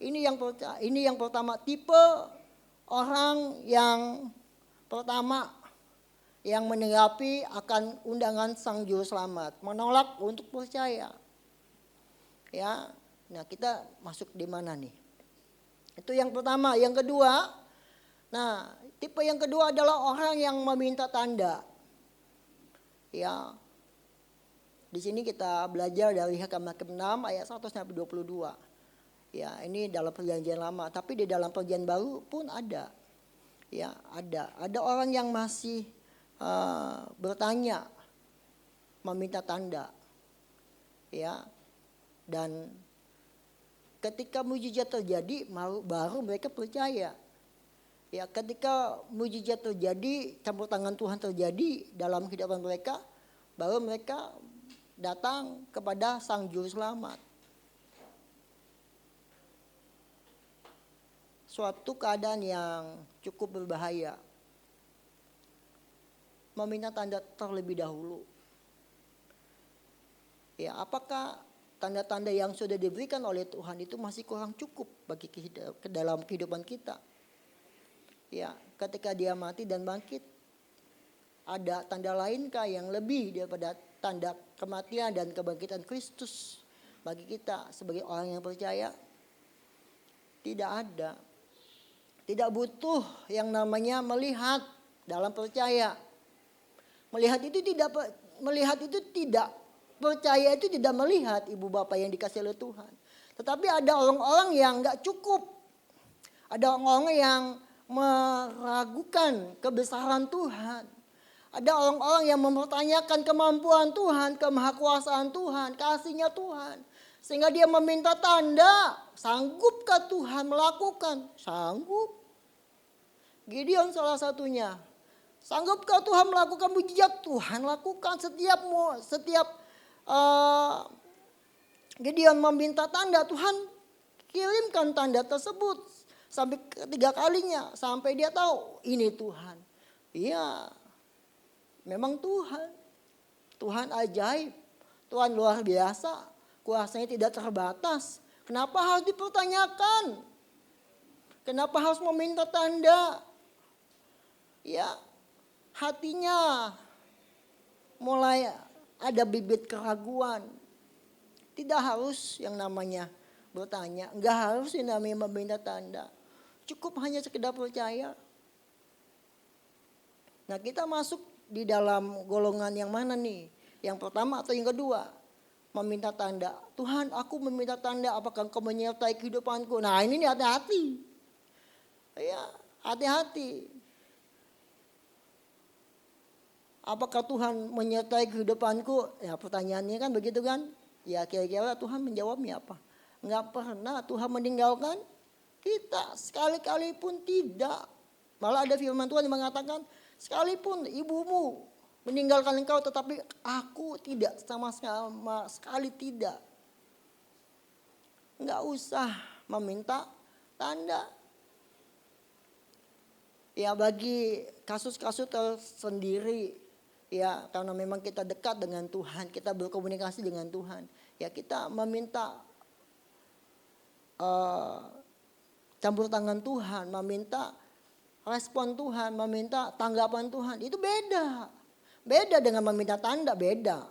Ini yang pertama, tipe orang yang pertama yang menanggapi akan undangan Sang Juru Selamat, menolak untuk percaya. Ya, nah kita masuk di mana nih? Itu yang pertama. Yang kedua, nah tipe yang kedua adalah orang yang meminta tanda. Ya, di sini kita belajar dari Hakim-Hakim 6 ayat 1 sampai 22. Ya, ini dalam perjanjian lama, tapi di dalam perjanjian baru pun ada. Ya, ada orang yang masih bertanya, meminta tanda. Ya, dan ketika mujizat terjadi baru mereka percaya. Ya, ketika mujizat terjadi, campur tangan Tuhan terjadi dalam kehidupan mereka, baru mereka datang kepada Sang Juru Selamat. Suatu keadaan yang cukup berbahaya. Meminta tanda terlebih dahulu. Ya, apakah tanda-tanda yang sudah diberikan oleh Tuhan itu masih kurang cukup bagi dalam kehidupan kita? Ya, ketika dia mati dan bangkit, ada tanda lainkah yang lebih daripada tanda kematian dan kebangkitan Kristus bagi kita sebagai orang yang percaya? Tidak ada. Tidak butuh yang namanya melihat dalam percaya. Melihat itu tidak percaya itu tidak melihat, ibu bapak yang dikasihi oleh Tuhan. Tetapi ada orang-orang yang nggak cukup. Ada orang-orang yang meragukan kebesaran Tuhan. Ada orang-orang yang mempertanyakan kemampuan Tuhan, kemahakuasaan Tuhan, kasihnya Tuhan. Sehingga dia meminta tanda, sanggupkah Tuhan melakukan? Sanggup. Gideon salah satunya. Sanggupkah Tuhan melakukan mujizat? Tuhan lakukan setiap Gideon meminta tanda, Tuhan kirimkan tanda tersebut. Sampai ketiga kalinya, sampai dia tahu ini Tuhan. Iya, memang Tuhan. Tuhan ajaib, Tuhan luar biasa, kuasanya tidak terbatas. Kenapa harus dipertanyakan? Kenapa harus meminta tanda? Ya, hatinya mulai ada bibit keraguan. Tidak harus yang namanya bertanya, enggak harus yang namanya meminta tanda. Cukup hanya sekedar percaya. Nah, kita masuk di dalam golongan yang mana nih? Yang pertama atau yang kedua? Meminta tanda. Tuhan, aku meminta tanda, apakah Engkau menyertai kehidupanku? Nah, ini hati-hati. Ya, hati-hati. Apakah Tuhan menyertai kehidupanku? Ya, pertanyaannya kan begitu kan? Ya, kira-kira Tuhan menjawabnya apa? Enggak pernah Tuhan meninggalkan kita, sekali-kali pun tidak. Malah ada firman Tuhan yang mengatakan, sekalipun ibumu meninggalkan engkau, tetapi aku tidak, sama sekali tidak. Enggak usah meminta tanda. Ya, bagi kasus-kasus tersendiri, ya karena memang kita dekat dengan Tuhan, kita berkomunikasi dengan Tuhan, ya kita meminta campur tangan Tuhan, meminta respon Tuhan, meminta tanggapan Tuhan. Itu beda. Beda dengan meminta tanda, beda.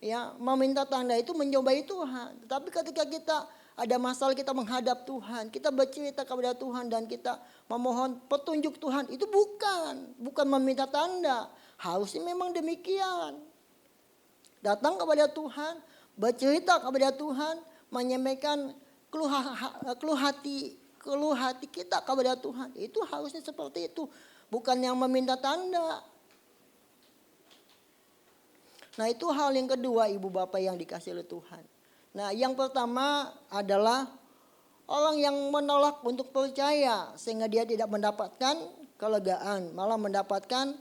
Ya, meminta tanda itu mencobai Tuhan. Tetapi ketika kita ada masalah, kita menghadap Tuhan, kita bercerita kepada Tuhan dan kita memohon petunjuk Tuhan, itu bukan meminta tanda. Harusnya memang demikian. Datang kepada Tuhan, bercerita kepada Tuhan, menyampaikan keluh hati kita kepada Tuhan. Itu harusnya seperti itu, bukan yang meminta tanda. Nah, itu hal yang kedua, ibu bapak yang dikasihi oleh Tuhan. Nah, yang pertama adalah orang yang menolak untuk percaya sehingga dia tidak mendapatkan kelegaan, malah mendapatkan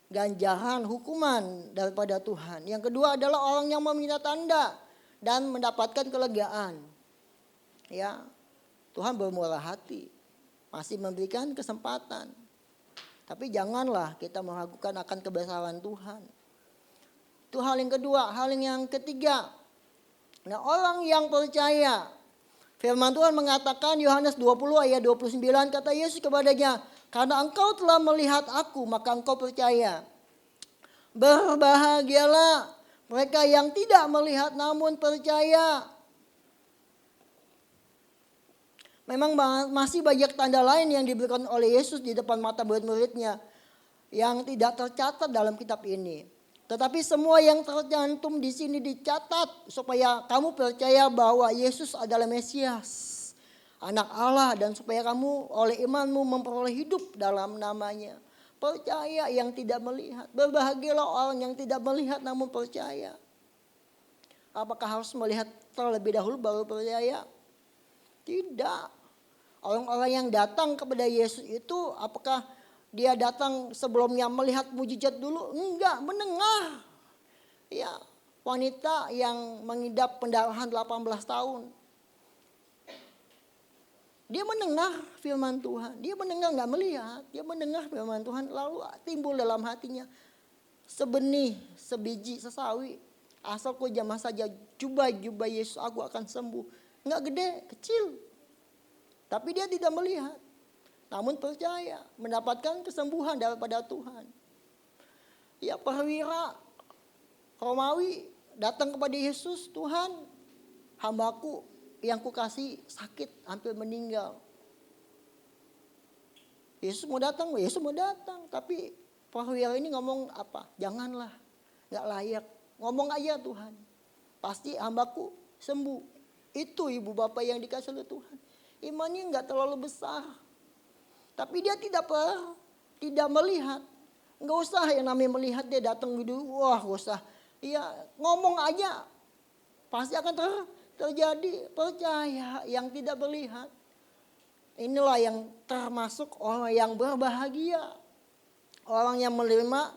ganjaran hukuman daripada Tuhan. Yang kedua adalah orang yang meminta tanda dan mendapatkan kelegaan. Ya, Tuhan bermurah hati, masih memberikan kesempatan. Tapi janganlah kita meragukan akan kebesaran Tuhan. Itu hal yang kedua. Hal yang ketiga, nah orang yang percaya, firman Tuhan mengatakan Yohanes 20 ayat 29, kata Yesus kepadanya, karena engkau telah melihat aku, maka engkau percaya. Berbahagialah mereka yang tidak melihat namun percaya. Memang masih banyak tanda lain yang diberikan oleh Yesus di depan mata murid-muridnya yang tidak tercatat dalam kitab ini. Tetapi semua yang tercantum di sini dicatat supaya kamu percaya bahwa Yesus adalah Mesias, Anak Allah, dan supaya kamu oleh imanmu memperoleh hidup dalam namanya. Percaya yang tidak melihat. Berbahagialah orang yang tidak melihat namun percaya. Apakah harus melihat terlebih dahulu baru percaya? Tidak. Orang-orang yang datang kepada Yesus itu apakah dia datang sebelumnya melihat mujizat dulu? Enggak, mendengar. Ya, wanita yang mengidap pendarahan 18 tahun. Dia mendengar firman Tuhan. Dia mendengar, nggak melihat. Dia mendengar firman Tuhan. Lalu timbul dalam hatinya sebenih, sebiji, sesawi. Asal ku jamah saja jubah Yesus, aku akan sembuh. Nggak gede, kecil. Tapi dia tidak melihat. Namun percaya mendapatkan kesembuhan daripada Tuhan. Ya, perwira Romawi datang kepada Yesus, Tuhan, hambaku yang kukasih sakit, hampir meninggal. Yesus mau datang. Tapi perwira ini ngomong apa? Janganlah, gak layak. Ngomong aja Tuhan, pasti hambaku sembuh. Itu ibu bapak yang dikasih oleh Tuhan. Imannya gak terlalu besar. Tapi dia tidak melihat. Gak usah yang namanya melihat dia datang gitu. Wah gak usah. Iya, ngomong aja pasti akan terjadi. Percaya yang tidak melihat. Inilah yang termasuk orang yang berbahagia. Orang yang menerima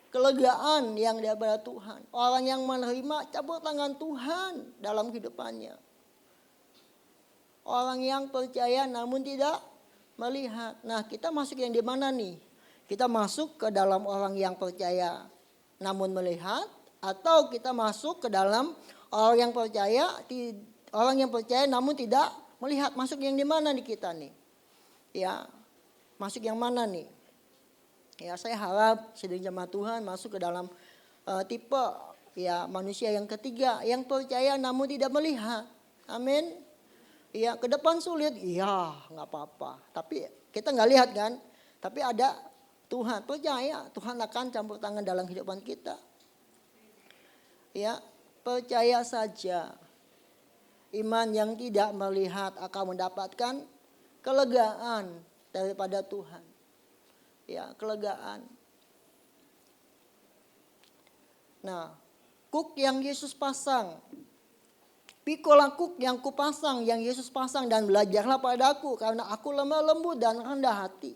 kelegaan yang daripada Tuhan. Orang yang menerima campur tangan Tuhan dalam kehidupannya. Orang yang percaya namun tidak melihat. Nah, kita masuk yang di mana nih? Kita masuk ke dalam orang yang percaya namun melihat, atau kita masuk ke dalam orang yang percaya namun tidak melihat. Masuk yang di mana nih kita nih? Ya, masuk yang mana nih? Ya, saya harap sedang jemaat Tuhan masuk ke dalam tipe ya manusia yang ketiga, yang percaya namun tidak melihat. Amin. Ya, ke depan sulit, iya nggak apa-apa. Tapi kita nggak lihat kan? Tapi ada Tuhan, percaya Tuhan akan campur tangan dalam kehidupan kita. Ya, percaya saja. Iman yang tidak melihat akan mendapatkan kelegaan daripada Tuhan. Ya, kelegaan. Nah, kuk yang Yesus pasang. Pikolah kuk yang kupasang, yang Yesus pasang, dan belajarlah padaku karena aku lemah lembut dan rendah hati.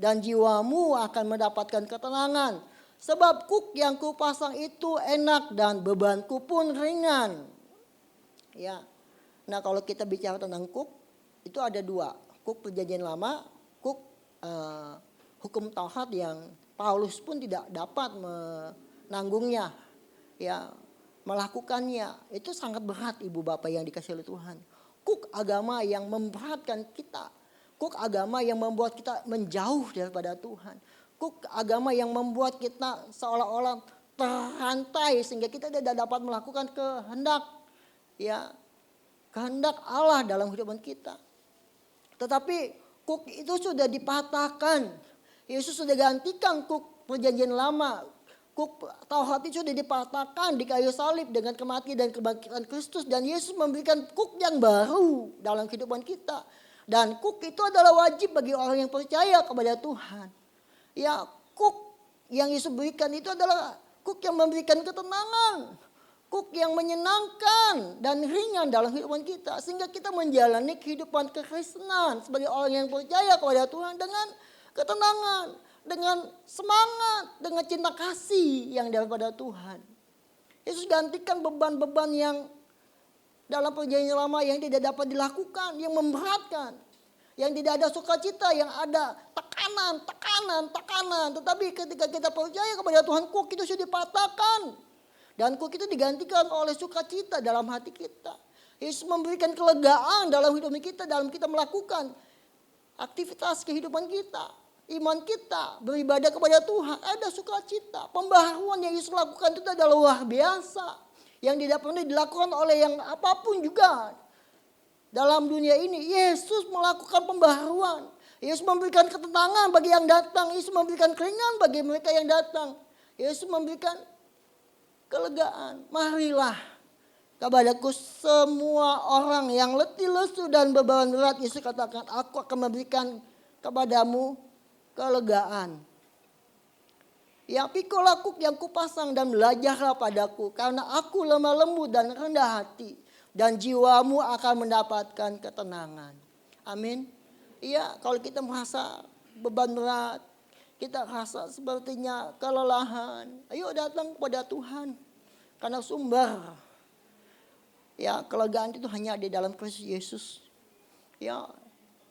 Dan jiwamu akan mendapatkan ketenangan. Sebab kuk yang kupasang itu enak dan bebanku pun ringan. Ya. Nah, kalau kita bicara tentang kuk, itu ada dua. Kuk perjanjian lama, kuk hukum Taurat yang Paulus pun tidak dapat menanggungnya. Ya, melakukannya. Itu sangat berat ibu bapak yang dikasih oleh Tuhan. Kuk agama yang memberatkan kita. Kuk agama yang membuat kita menjauh daripada Tuhan. Kuk agama yang membuat kita seolah-olah terrantai sehingga kita tidak dapat melakukan kehendak Allah dalam kehidupan kita. Tetapi kuk itu sudah dipatahkan. Yesus sudah gantikan kuk perjanjian lama. Kuk Taurat itu sudah dipatahkan di kayu salib dengan kematian dan kebangkitan Kristus. Dan Yesus memberikan kuk yang baru dalam kehidupan kita. Dan kuk itu adalah wajib bagi orang yang percaya kepada Tuhan. Ya, kuk yang Yesus berikan itu adalah kuk yang memberikan ketenangan. Kuk yang menyenangkan dan ringan dalam kehidupan kita. Sehingga kita menjalani kehidupan kekristenan sebagai orang yang percaya kepada Tuhan dengan ketenangan, dengan semangat, dengan cinta kasih yang daripada Tuhan. Yesus gantikan beban-beban yang dalam perjanjian lama yang tidak dapat dilakukan, yang memberatkan, yang tidak ada sukacita, yang ada tekanan. Tetapi ketika kita percaya kepada Tuhan, kuk itu sudah dipatahkan. Dan kuk itu digantikan oleh sukacita dalam hati kita. Yesus memberikan kelegaan dalam hidup kita, dalam kita melakukan aktivitas kehidupan kita. Iman kita, beribadah kepada Tuhan, ada sukacita. Pembaharuan yang Yesus lakukan itu adalah luar biasa. Yang tidak pernah dilakukan oleh yang apapun juga. Dalam dunia ini, Yesus melakukan pembaharuan. Yesus memberikan ketenangan bagi yang datang. Yesus memberikan keringan bagi mereka yang datang. Yesus memberikan kelegaan. Marilah kepadaku semua orang yang letih lesu dan beban berat. Yesus katakan, aku akan memberikan kepadamu kelegaan. Ya, pikolah kuk yang kupasang dan belajarlah padaku. Karena aku lemah lembut dan rendah hati. Dan jiwamu akan mendapatkan ketenangan. Amin. Iya, kalau kita merasa beban berat, kita rasa sepertinya kelelahan, ayo datang kepada Tuhan. Karena sumber ya kelegaan itu hanya di dalam Kristus Yesus. Ya,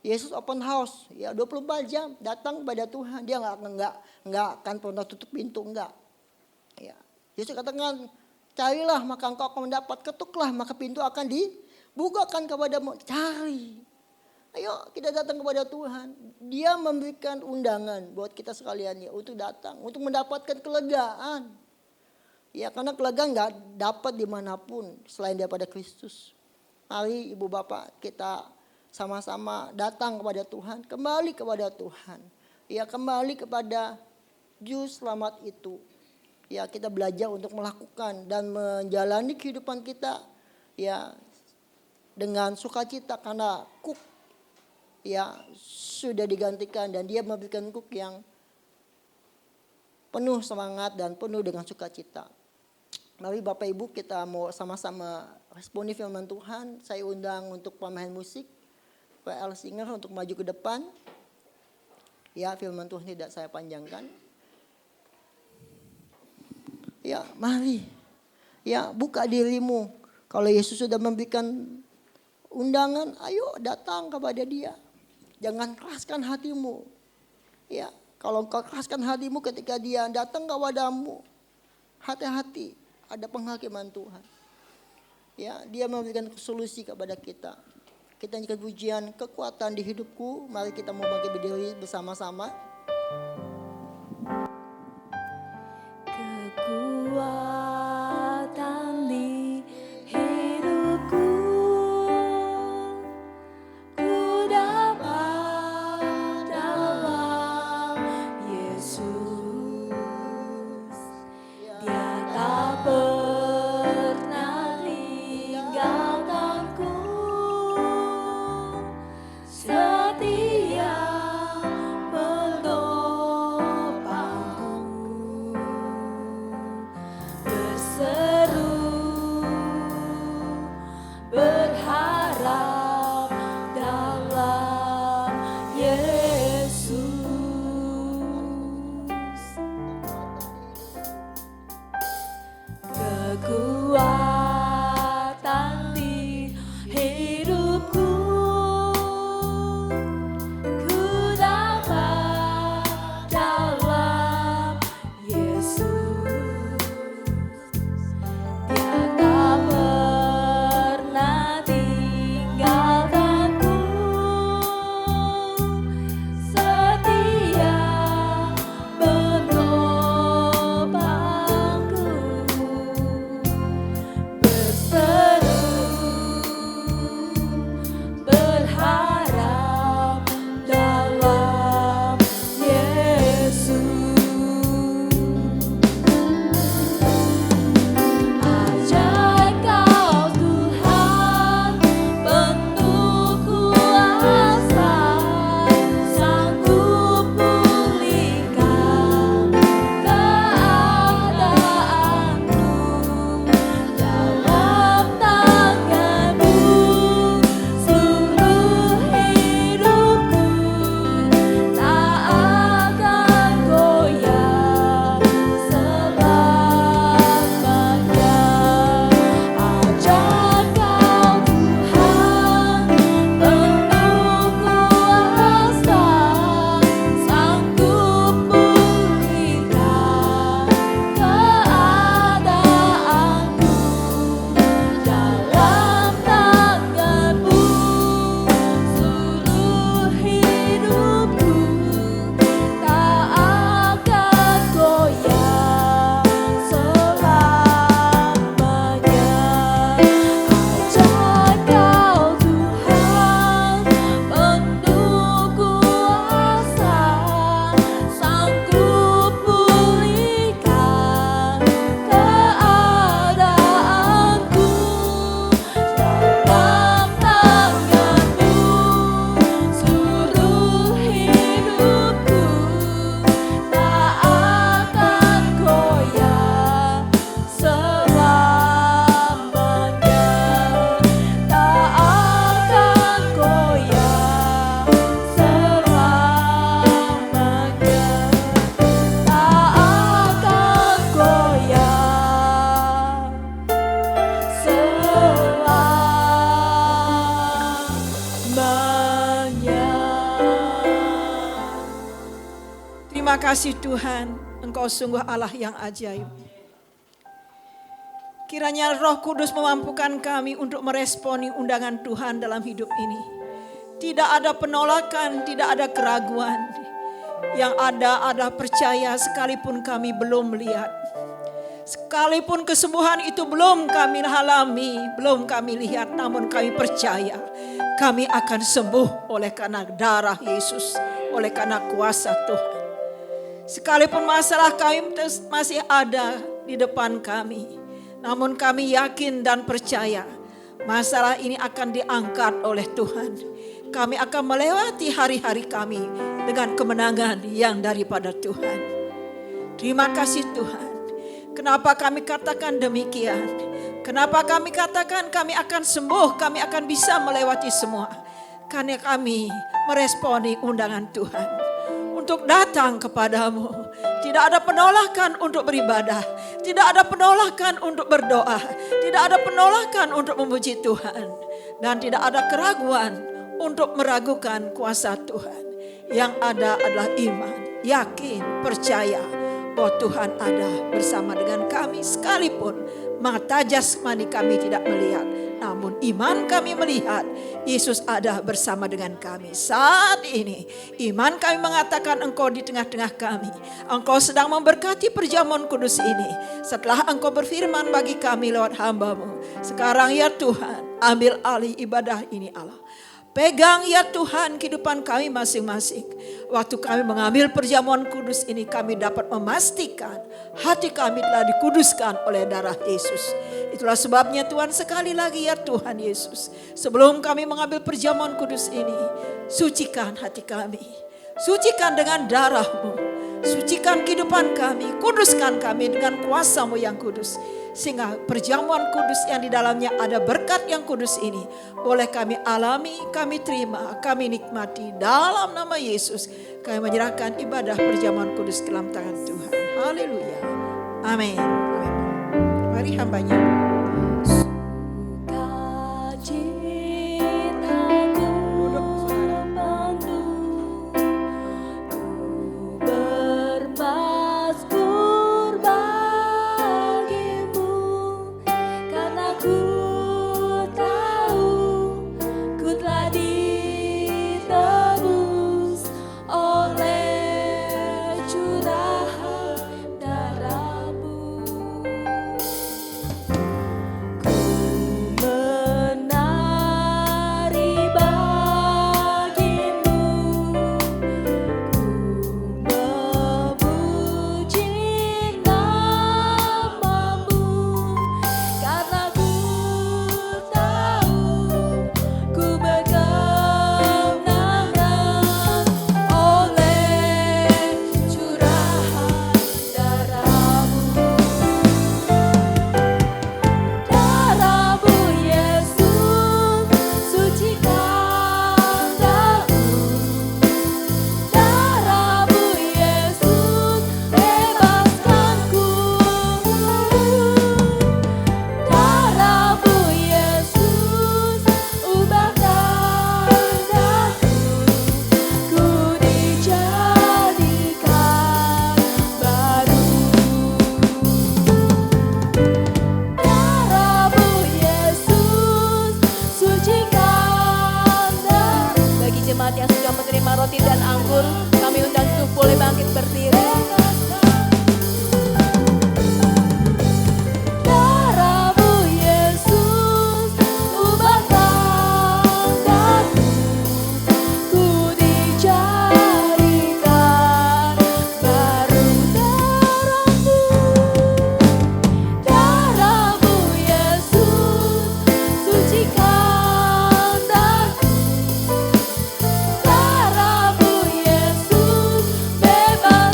Yesus open house, ya 24 jam datang kepada Tuhan. Dia nggak akan pernah tutup pintu, enggak. Ya, Yesus katakan, carilah maka engkau akan mendapat, ketuklah maka pintu akan dibukakan kepadamu. Cari. Ayo kita datang kepada Tuhan. Dia memberikan undangan buat kita sekalian ya untuk datang, untuk mendapatkan kelegaan. Ya karena kelegaan nggak dapat dimanapun selain daripada Kristus. Mari ibu bapak kita sama-sama datang kepada Tuhan, kembali kepada Tuhan. Ya kembali kepada juru selamat itu. Ya kita belajar untuk melakukan dan menjalani kehidupan kita ya dengan sukacita karena kuk ya sudah digantikan dan dia memberikan kuk yang penuh semangat dan penuh dengan sukacita. Mari Bapak Ibu kita mau sama-sama responi firman Tuhan. Saya undang untuk pemain musik PL Singer untuk maju ke depan. Ya firman Tuhan tidak saya panjangkan. Ya mari. Ya buka dirimu. Kalau Yesus sudah memberikan undangan, ayo datang kepada dia. Jangan keraskan hatimu. Ya, kalau engkau keraskan hatimu ketika dia datang kepadamu, hati-hati, ada penghakiman Tuhan. Ya, dia memberikan solusi kepada kita. Kita nyanyikan pujian kekuatan di hidupku. Mari kita mau bangkit berdiri bersama-sama. Kekuatan di hidupku, ku dapat dalam Yesus. Dia tak pernah tinggalkanku, setia menolong. Terima kasih Tuhan, Engkau sungguh Allah yang ajaib. Kiranya Roh Kudus memampukan kami untuk meresponi undangan Tuhan dalam hidup ini. Tidak ada penolakan, tidak ada keraguan. Yang ada percaya sekalipun kami belum melihat. Sekalipun kesembuhan itu belum kami alami, belum kami lihat, namun kami percaya kami akan sembuh oleh karena darah Yesus, oleh karena kuasa Tuhan. Sekalipun masalah kami masih ada di depan kami, namun kami yakin dan percaya masalah ini akan diangkat oleh Tuhan. Kami akan melewati hari-hari kami dengan kemenangan yang daripada Tuhan. Terima kasih Tuhan. Kenapa kami katakan demikian? Kenapa kami katakan kami akan sembuh, kami akan bisa melewati semua? Karena kami meresponi undangan Tuhan untuk datang kepadamu. Tidak ada penolakan untuk beribadah, tidak ada penolakan untuk berdoa, tidak ada penolakan untuk memuji Tuhan, dan tidak ada keraguan untuk meragukan kuasa Tuhan. Yang ada adalah iman, yakin, percaya bahwa Tuhan ada bersama dengan kami sekalipun mata jasmani kami tidak melihat, namun iman kami melihat Yesus ada bersama dengan kami. Saat ini iman kami mengatakan Engkau di tengah-tengah kami. Engkau sedang memberkati perjamuan kudus ini. Setelah Engkau berfirman bagi kami lewat hamba-Mu. Sekarang ya Tuhan, ambil alih ibadah ini Allah. Pegang ya Tuhan kehidupan kami masing-masing. Waktu kami mengambil perjamuan kudus ini, kami dapat memastikan hati kami telah dikuduskan oleh darah Yesus. Itulah sebabnya Tuhan, sekali lagi ya Tuhan Yesus, sebelum kami mengambil perjamuan kudus ini, sucikan hati kami. Sucikan dengan darah-Mu. Sucikan kehidupan kami. Kuduskan kami dengan kuasa-Mu yang kudus. Sehingga perjamuan kudus yang di dalamnya ada berkat yang kudus ini boleh kami alami, kami terima, kami nikmati. Dalam nama Yesus kami menyerahkan ibadah perjamuan kudus ke dalam tangan Tuhan. Haleluya. Amin. Mari hambanya.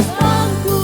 Bebaskanku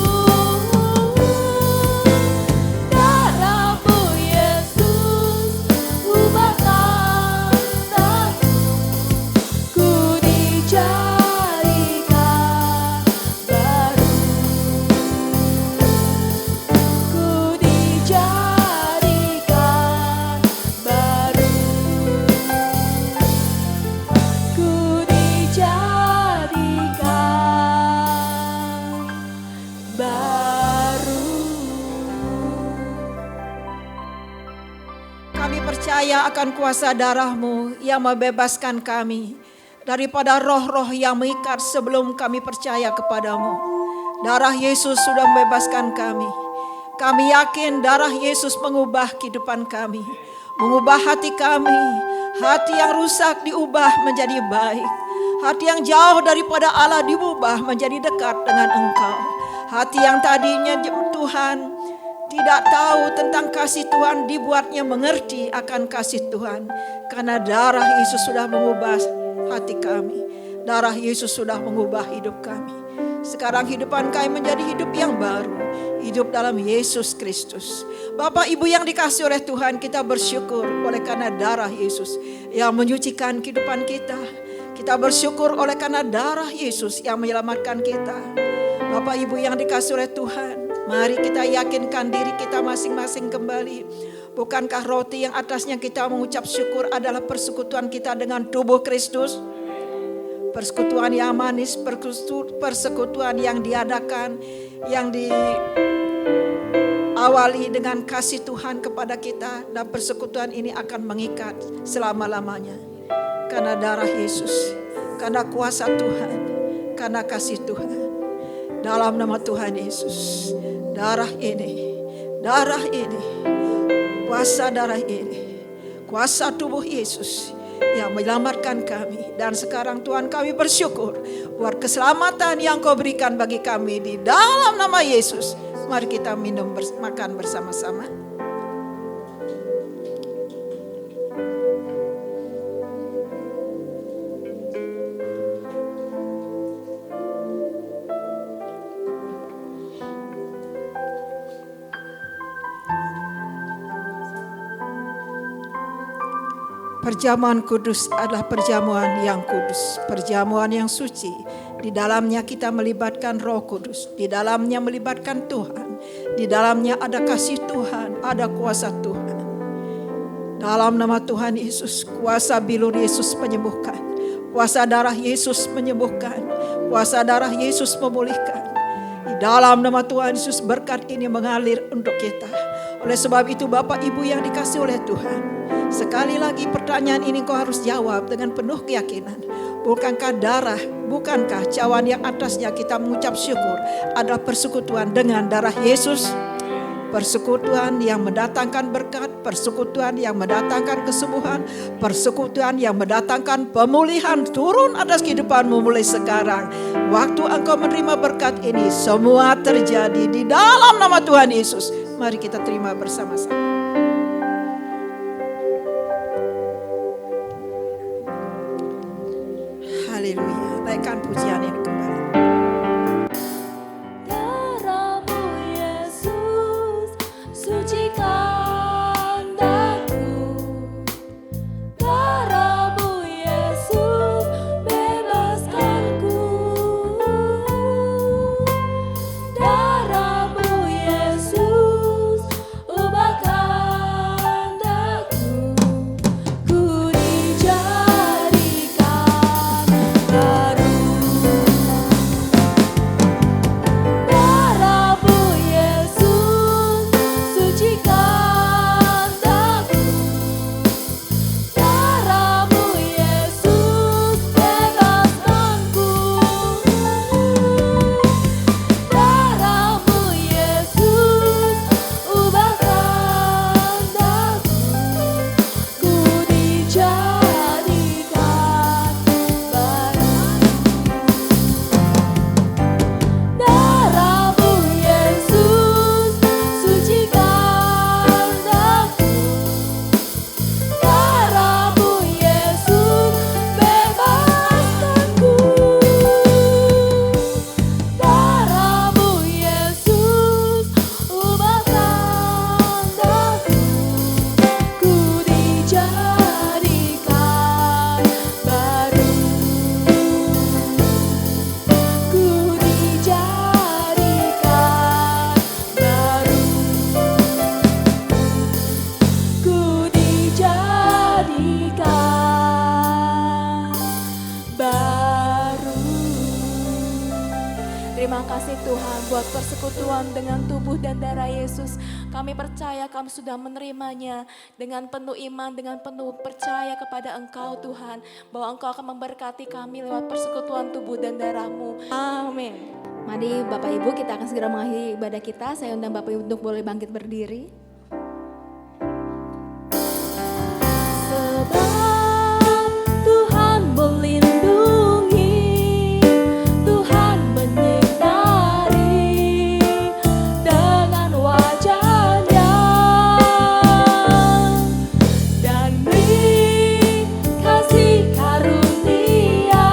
percaya akan kuasa darah-Mu yang membebaskan kami daripada roh-roh yang mengikat sebelum kami percaya kepadamu. Darah Yesus sudah membebaskan kami. Kami yakin darah Yesus mengubah kehidupan kami, mengubah hati kami. Hati yang rusak diubah menjadi baik. Hati yang jauh daripada Allah diubah menjadi dekat dengan Engkau. Hati yang tadinya Tuhan tidak tahu tentang kasih Tuhan dibuatnya mengerti akan kasih Tuhan. Karena darah Yesus sudah mengubah hati kami. Darah Yesus sudah mengubah hidup kami. Sekarang hidupan kami menjadi hidup yang baru. Hidup dalam Yesus Kristus. Bapak Ibu yang dikasihi oleh Tuhan, kita bersyukur oleh karena darah Yesus yang menyucikan kehidupan kita. Kita bersyukur oleh karena darah Yesus yang menyelamatkan kita. Bapak Ibu yang dikasihi oleh Tuhan, mari kita yakinkan diri kita masing-masing kembali. Bukankah roti yang atasnya kita mengucap syukur adalah persekutuan kita dengan tubuh Kristus? Persekutuan yang manis, persekutuan yang diadakan, yang diawali dengan kasih Tuhan kepada kita. Dan persekutuan ini akan mengikat selama-lamanya. Karena darah Yesus, karena kuasa Tuhan, karena kasih Tuhan. Dalam nama Tuhan Yesus, darah ini, kuasa darah ini, kuasa tubuh Yesus yang menyelamatkan kami. Dan sekarang Tuhan, kami bersyukur buat keselamatan yang Kau berikan bagi kami di dalam nama Yesus. Mari kita makan bersama-sama. Perjamuan kudus adalah perjamuan yang kudus, perjamuan yang suci. Di dalamnya kita melibatkan Roh Kudus, di dalamnya melibatkan Tuhan, di dalamnya ada kasih Tuhan, ada kuasa Tuhan. Dalam nama Tuhan Yesus, kuasa bilur Yesus menyembuhkan, kuasa darah Yesus menyembuhkan, kuasa darah Yesus memulihkan. Di dalam nama Tuhan Yesus, berkat ini mengalir untuk kita. Oleh sebab itu Bapak Ibu yang dikasihi oleh Tuhan, sekali lagi pertanyaan ini kau harus jawab dengan penuh keyakinan. Bukankah darah, bukankah cawan yang atasnya kita mengucap syukur adalah persekutuan dengan darah Yesus? Persekutuan yang mendatangkan berkat, persekutuan yang mendatangkan kesembuhan, persekutuan yang mendatangkan pemulihan turun atas kehidupanmu mulai sekarang. Waktu engkau menerima berkat ini, semua terjadi di dalam nama Tuhan Yesus. Mari kita terima bersama-sama. Haleluya, naikkan pujian ini kembali. Darah-Mu Yesus, sucikan daku. Darah-Mu Yesus, bebaskanku. Darah-Mu Yesus, ubahkan daku. Ku dijadikan baru. Terima kasih Tuhan buat persekutuan dengan tubuh dan darah Yesus. Kami percaya kami sudah menerimanya dengan penuh iman, dengan penuh percaya kepada Engkau Tuhan. Bahwa Engkau akan memberkati kami lewat persekutuan tubuh dan darah-Mu. Amin. Mari Bapak Ibu, kita akan segera mengakhiri ibadah kita. Saya undang Bapak Ibu untuk boleh bangkit berdiri. Sebab Tuhan melindungi, Tuhan menyinari dengan wajah-Nya dan beri kasih karunia,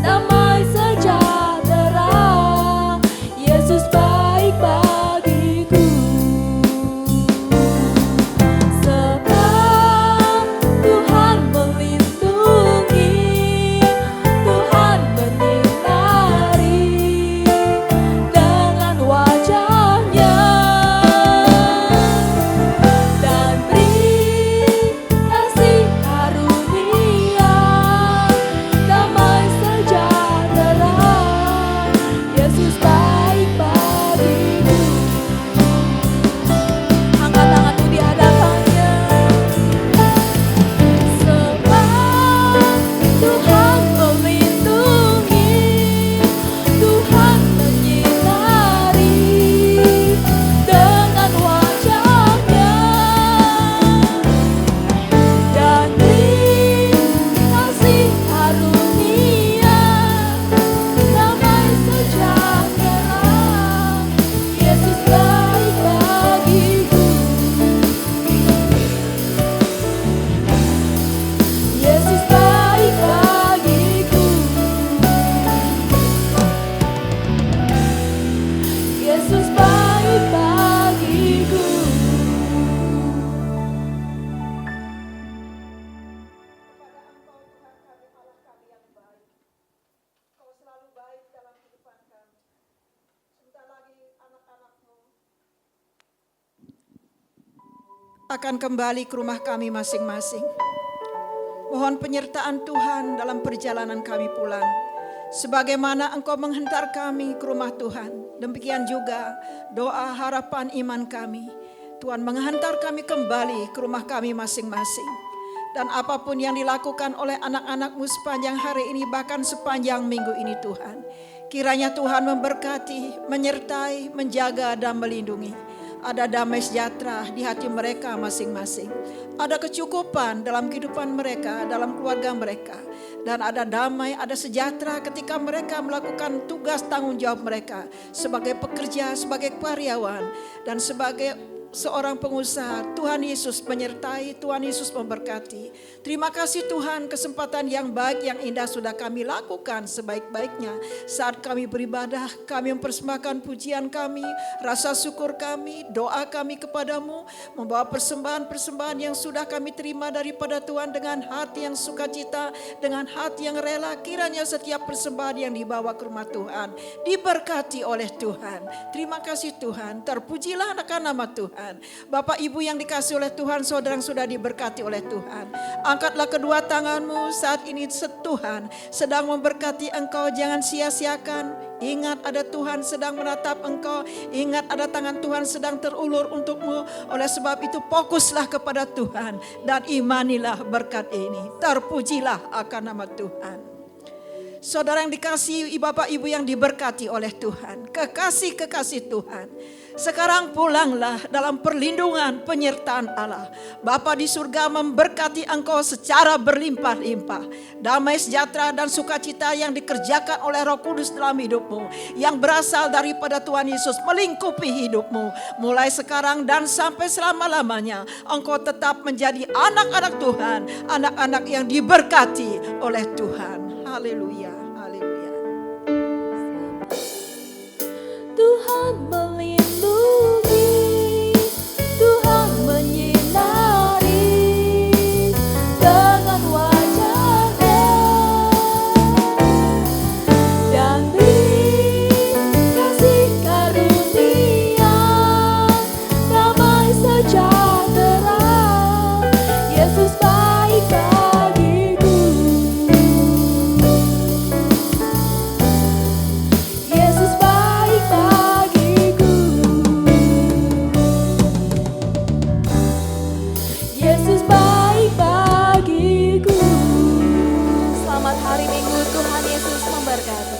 damai sejahtera. Yesus baik bagiku. akan kembali ke rumah kami masing-masing. Mohon penyertaan Tuhan dalam perjalanan kami pulang. Sebagaimana Engkau menghantar kami ke rumah Tuhan, demikian juga doa harapan iman kami. Tuhan menghantar kami kembali ke rumah kami masing-masing. Dan apapun yang dilakukan oleh anak-anak-Mu sepanjang hari ini, bahkan sepanjang minggu ini Tuhan, kiranya Tuhan memberkati, menyertai, menjaga dan melindungi. Ada damai sejahtera di hati mereka masing-masing. Ada kecukupan dalam kehidupan mereka, dalam keluarga mereka. Dan ada damai, ada sejahtera ketika mereka melakukan tugas tanggung jawab mereka sebagai pekerja, sebagai karyawan, dan sebagai seorang pengusaha. Tuhan Yesus menyertai, Tuhan Yesus memberkati. Terima kasih Tuhan, kesempatan yang baik, yang indah sudah kami lakukan sebaik-baiknya. Saat kami beribadah, kami mempersembahkan pujian kami, rasa syukur kami, doa kami kepadamu, membawa persembahan-persembahan yang sudah kami terima daripada Tuhan dengan hati yang sukacita, dengan hati yang rela. Kiranya setiap persembahan yang dibawa ke rumah Tuhan diberkati oleh Tuhan. Terima kasih Tuhan, terpujilah akan nama Tuhan. Bapak Ibu yang dikasih oleh Tuhan, saudara yang sudah diberkati oleh Tuhan, angkatlah kedua tanganmu saat ini. Tuhan sedang memberkati engkau, jangan sia-siakan. Ingat ada Tuhan sedang menatap engkau, ingat ada tangan Tuhan sedang terulur untukmu. Oleh sebab itu fokuslah kepada Tuhan dan imanilah berkat ini. Terpujilah akan nama Tuhan. Saudara yang dikasihi, Bapak Ibu yang diberkati oleh Tuhan, kekasih-kekasih Tuhan, sekarang pulanglah dalam perlindungan penyertaan Allah. Bapa di surga memberkati engkau secara berlimpah-limpah. Damai sejahtera dan sukacita yang dikerjakan oleh Roh Kudus dalam hidupmu, yang berasal daripada Tuhan Yesus, melingkupi hidupmu. Mulai sekarang dan sampai selama-lamanya, engkau tetap menjadi anak-anak Tuhan, anak-anak yang diberkati oleh Tuhan. Haleluya, haleluya. Tuhan melindungi, Tuhan menyinari dengan wajah-Nya dan beri kasih karunia, damai sejahtera. Yesus baik bagiku. wabarakatuh.